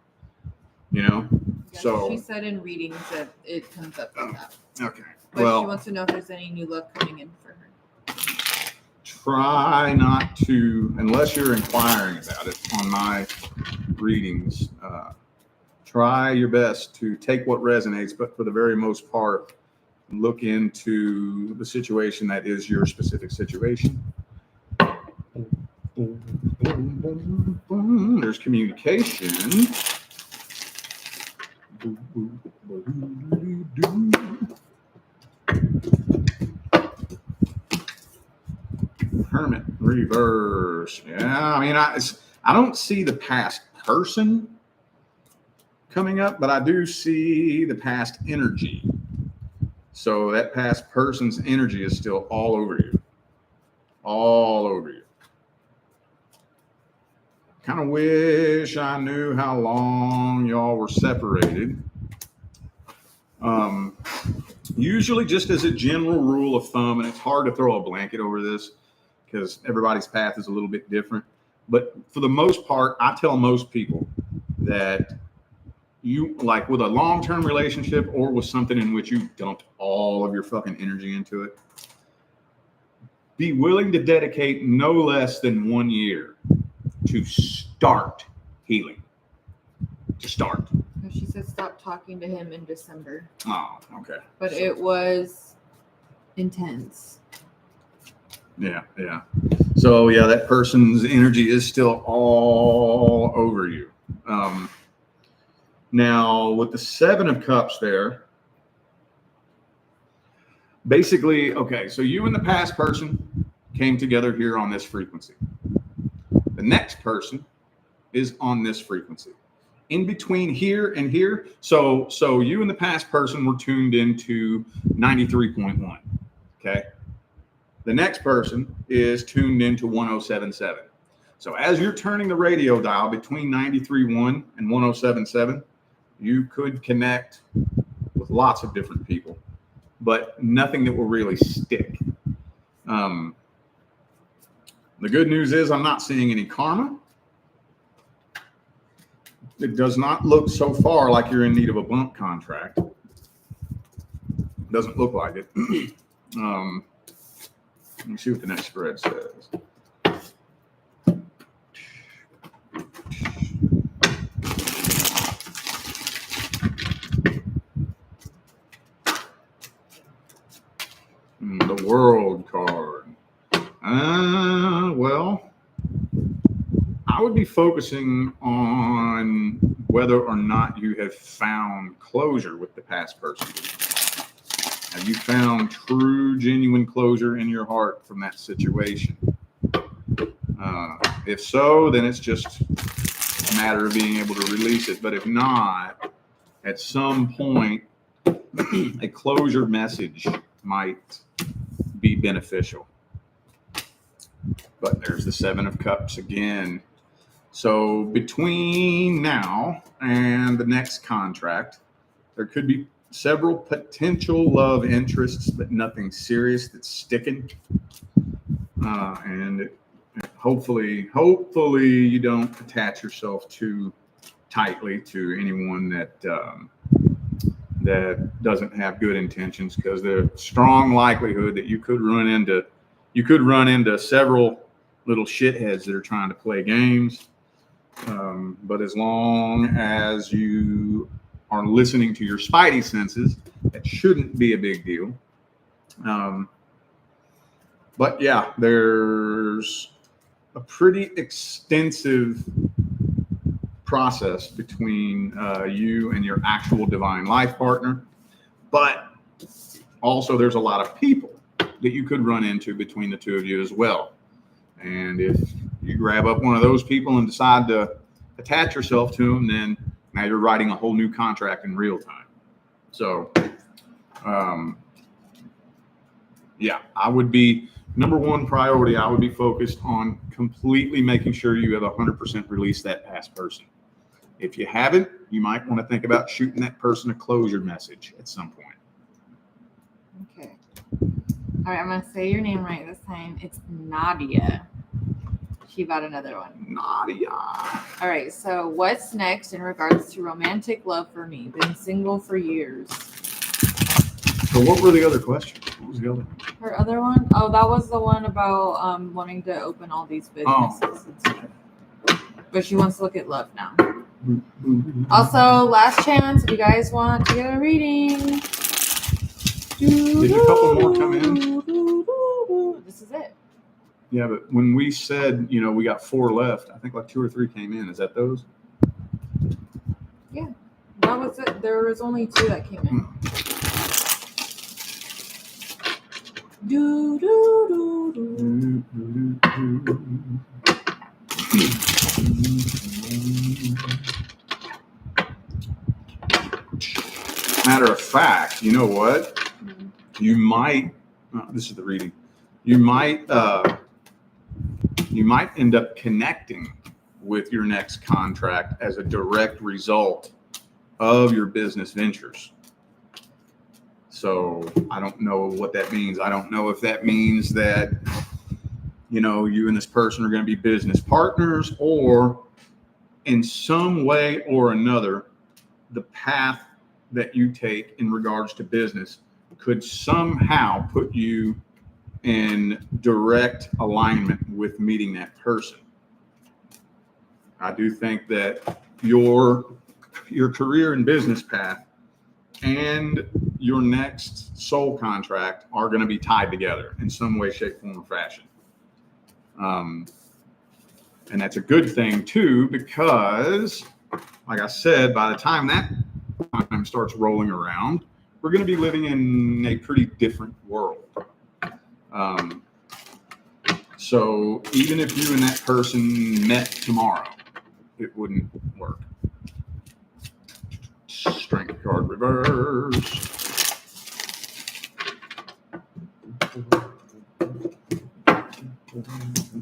You know? Yeah, so she said in readings that it comes up like that. Okay. But well, she wants to know if there's any new love coming in for her. Try not to, unless you're inquiring about it on my readings, try your best to take what resonates, but for the very most part, look into the situation that is your specific situation. There's communication. Hermit reverse. Yeah, I mean, I don't see the past person coming up, but I do see the past energy. So that past person's energy is still all over you. All over you. Kind of wish I knew how long y'all were separated. Usually, just as a general rule of thumb, and it's hard to throw a blanket over this because everybody's path is a little bit different. But for the most part, I tell most people that you like with a long-term relationship or with something in which you dumped all of your fucking energy into it, be willing to dedicate no less than 1 year to start healing. To start. She said stop talking to him in December. Oh, okay. But it was intense. Yeah. So yeah, that person's energy is still all over you. Now with the 7 of Cups there, basically, okay, so you and the past person came together here on this frequency. The next person is on this frequency. In between here and here, so you and the past person were tuned into 93.1. Okay. The next person is tuned into 107.7. So as you're turning the radio dial between 93.1 and 107.7, you could connect with lots of different people, but nothing that will really stick. The good news is I'm not seeing any karma. It does not look so far like you're in need of a bump contract. Doesn't look like it. Let me see what the next spread says. The World card. Well, I would be focusing on whether or not you have found closure with the past person. Have you found true, genuine closure in your heart from that situation? If so, then it's just a matter of being able to release it. But if not, at some point, a closure message might be beneficial. But there's the 7 of Cups again. So between now and the next contract, there could be several potential love interests, but nothing serious that's sticking. And hopefully you don't attach yourself too tightly to anyone that doesn't have good intentions, because there's a strong likelihood that you could run into several little shitheads that are trying to play games. But as long as you are listening to your spidey senses, that shouldn't be a big deal. But yeah, there's a pretty extensive process between you and your actual divine life partner. But also there's a lot of people that you could run into between the two of you as well. And if you grab up one of those people and decide to attach yourself to them, then now you're writing a whole new contract in real time. So, yeah, I would be, number one priority, I would be focused on completely making sure you have 100% released that past person. If you haven't, you might want to think about shooting that person a closure message at some point. Okay. All right, I'm going to say your name right this time. It's Nadia. She got another one. Nadia. All right, so what's next in regards to romantic love for me? Been single for years. So what were the other questions? What was the other one? Her other one? Oh, that was the one about wanting to open all these businesses and stuff. But she wants to look at love now. Also, last chance, if you guys want to get a reading. Did a couple more come in? This is it. Yeah, but when we said, we got 4 left, I think like 2 or 3 came in. Is that those? Yeah, that was it. There was only 2 that came in. Matter of fact, you know what? Mm-hmm. You might. This is the reading. You might end up connecting with your next contract as a direct result of your business ventures. So I don't know what that means. I don't know if that means that, you and this person are going to be business partners, or in some way or another, the path that you take in regards to business could somehow put you in direct alignment with meeting that person. I do think that your career and business path and your next soul contract are going to be tied together in some way, shape, form, or fashion. And that's a good thing too, because like I said, by the time that time starts rolling around, we're going to be living in a pretty different world. So even if you and that person met tomorrow, it wouldn't work. Strength card reverse.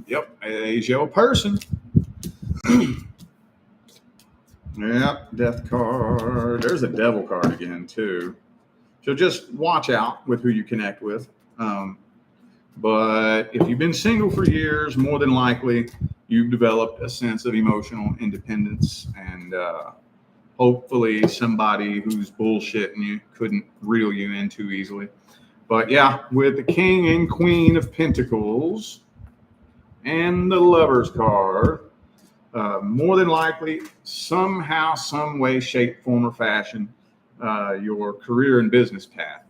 Yep, a your person. Yep, death card. There's a devil card again too. So just watch out with who you connect with. But if you've been single for years, more than likely you've developed a sense of emotional independence, and hopefully somebody who's bullshitting you couldn't reel you in too easily. But yeah, with the King and Queen of Pentacles and the Lover's card, more than likely, somehow, some way, shape, form, or fashion, your career and business path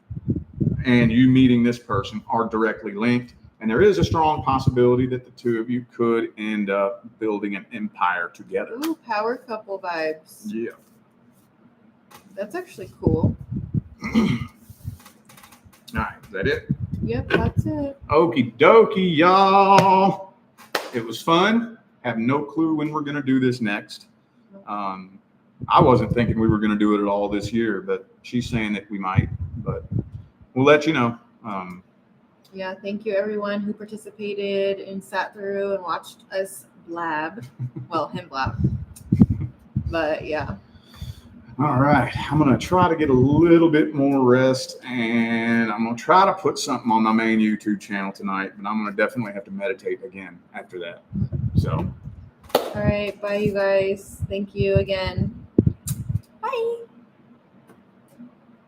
and you meeting this person are directly linked. And there is a strong possibility that the two of you could end up building an empire together. Ooh, power couple vibes. Yeah. That's actually cool. All right, is that it? Yep, that's it. Okie dokie, y'all. It was fun. Have no clue when we're going to do this next. I wasn't thinking we were going to do it at all this year, but she's saying that we might. But we'll let you know. Yeah, thank you everyone who participated and sat through and watched us blab. Well, him blab. But yeah. All right. I'm going to try to get a little bit more rest, and I'm going to try to put something on my main YouTube channel tonight, but I'm going to definitely have to meditate again after that. So. All right. Bye, you guys. Thank you again. Bye.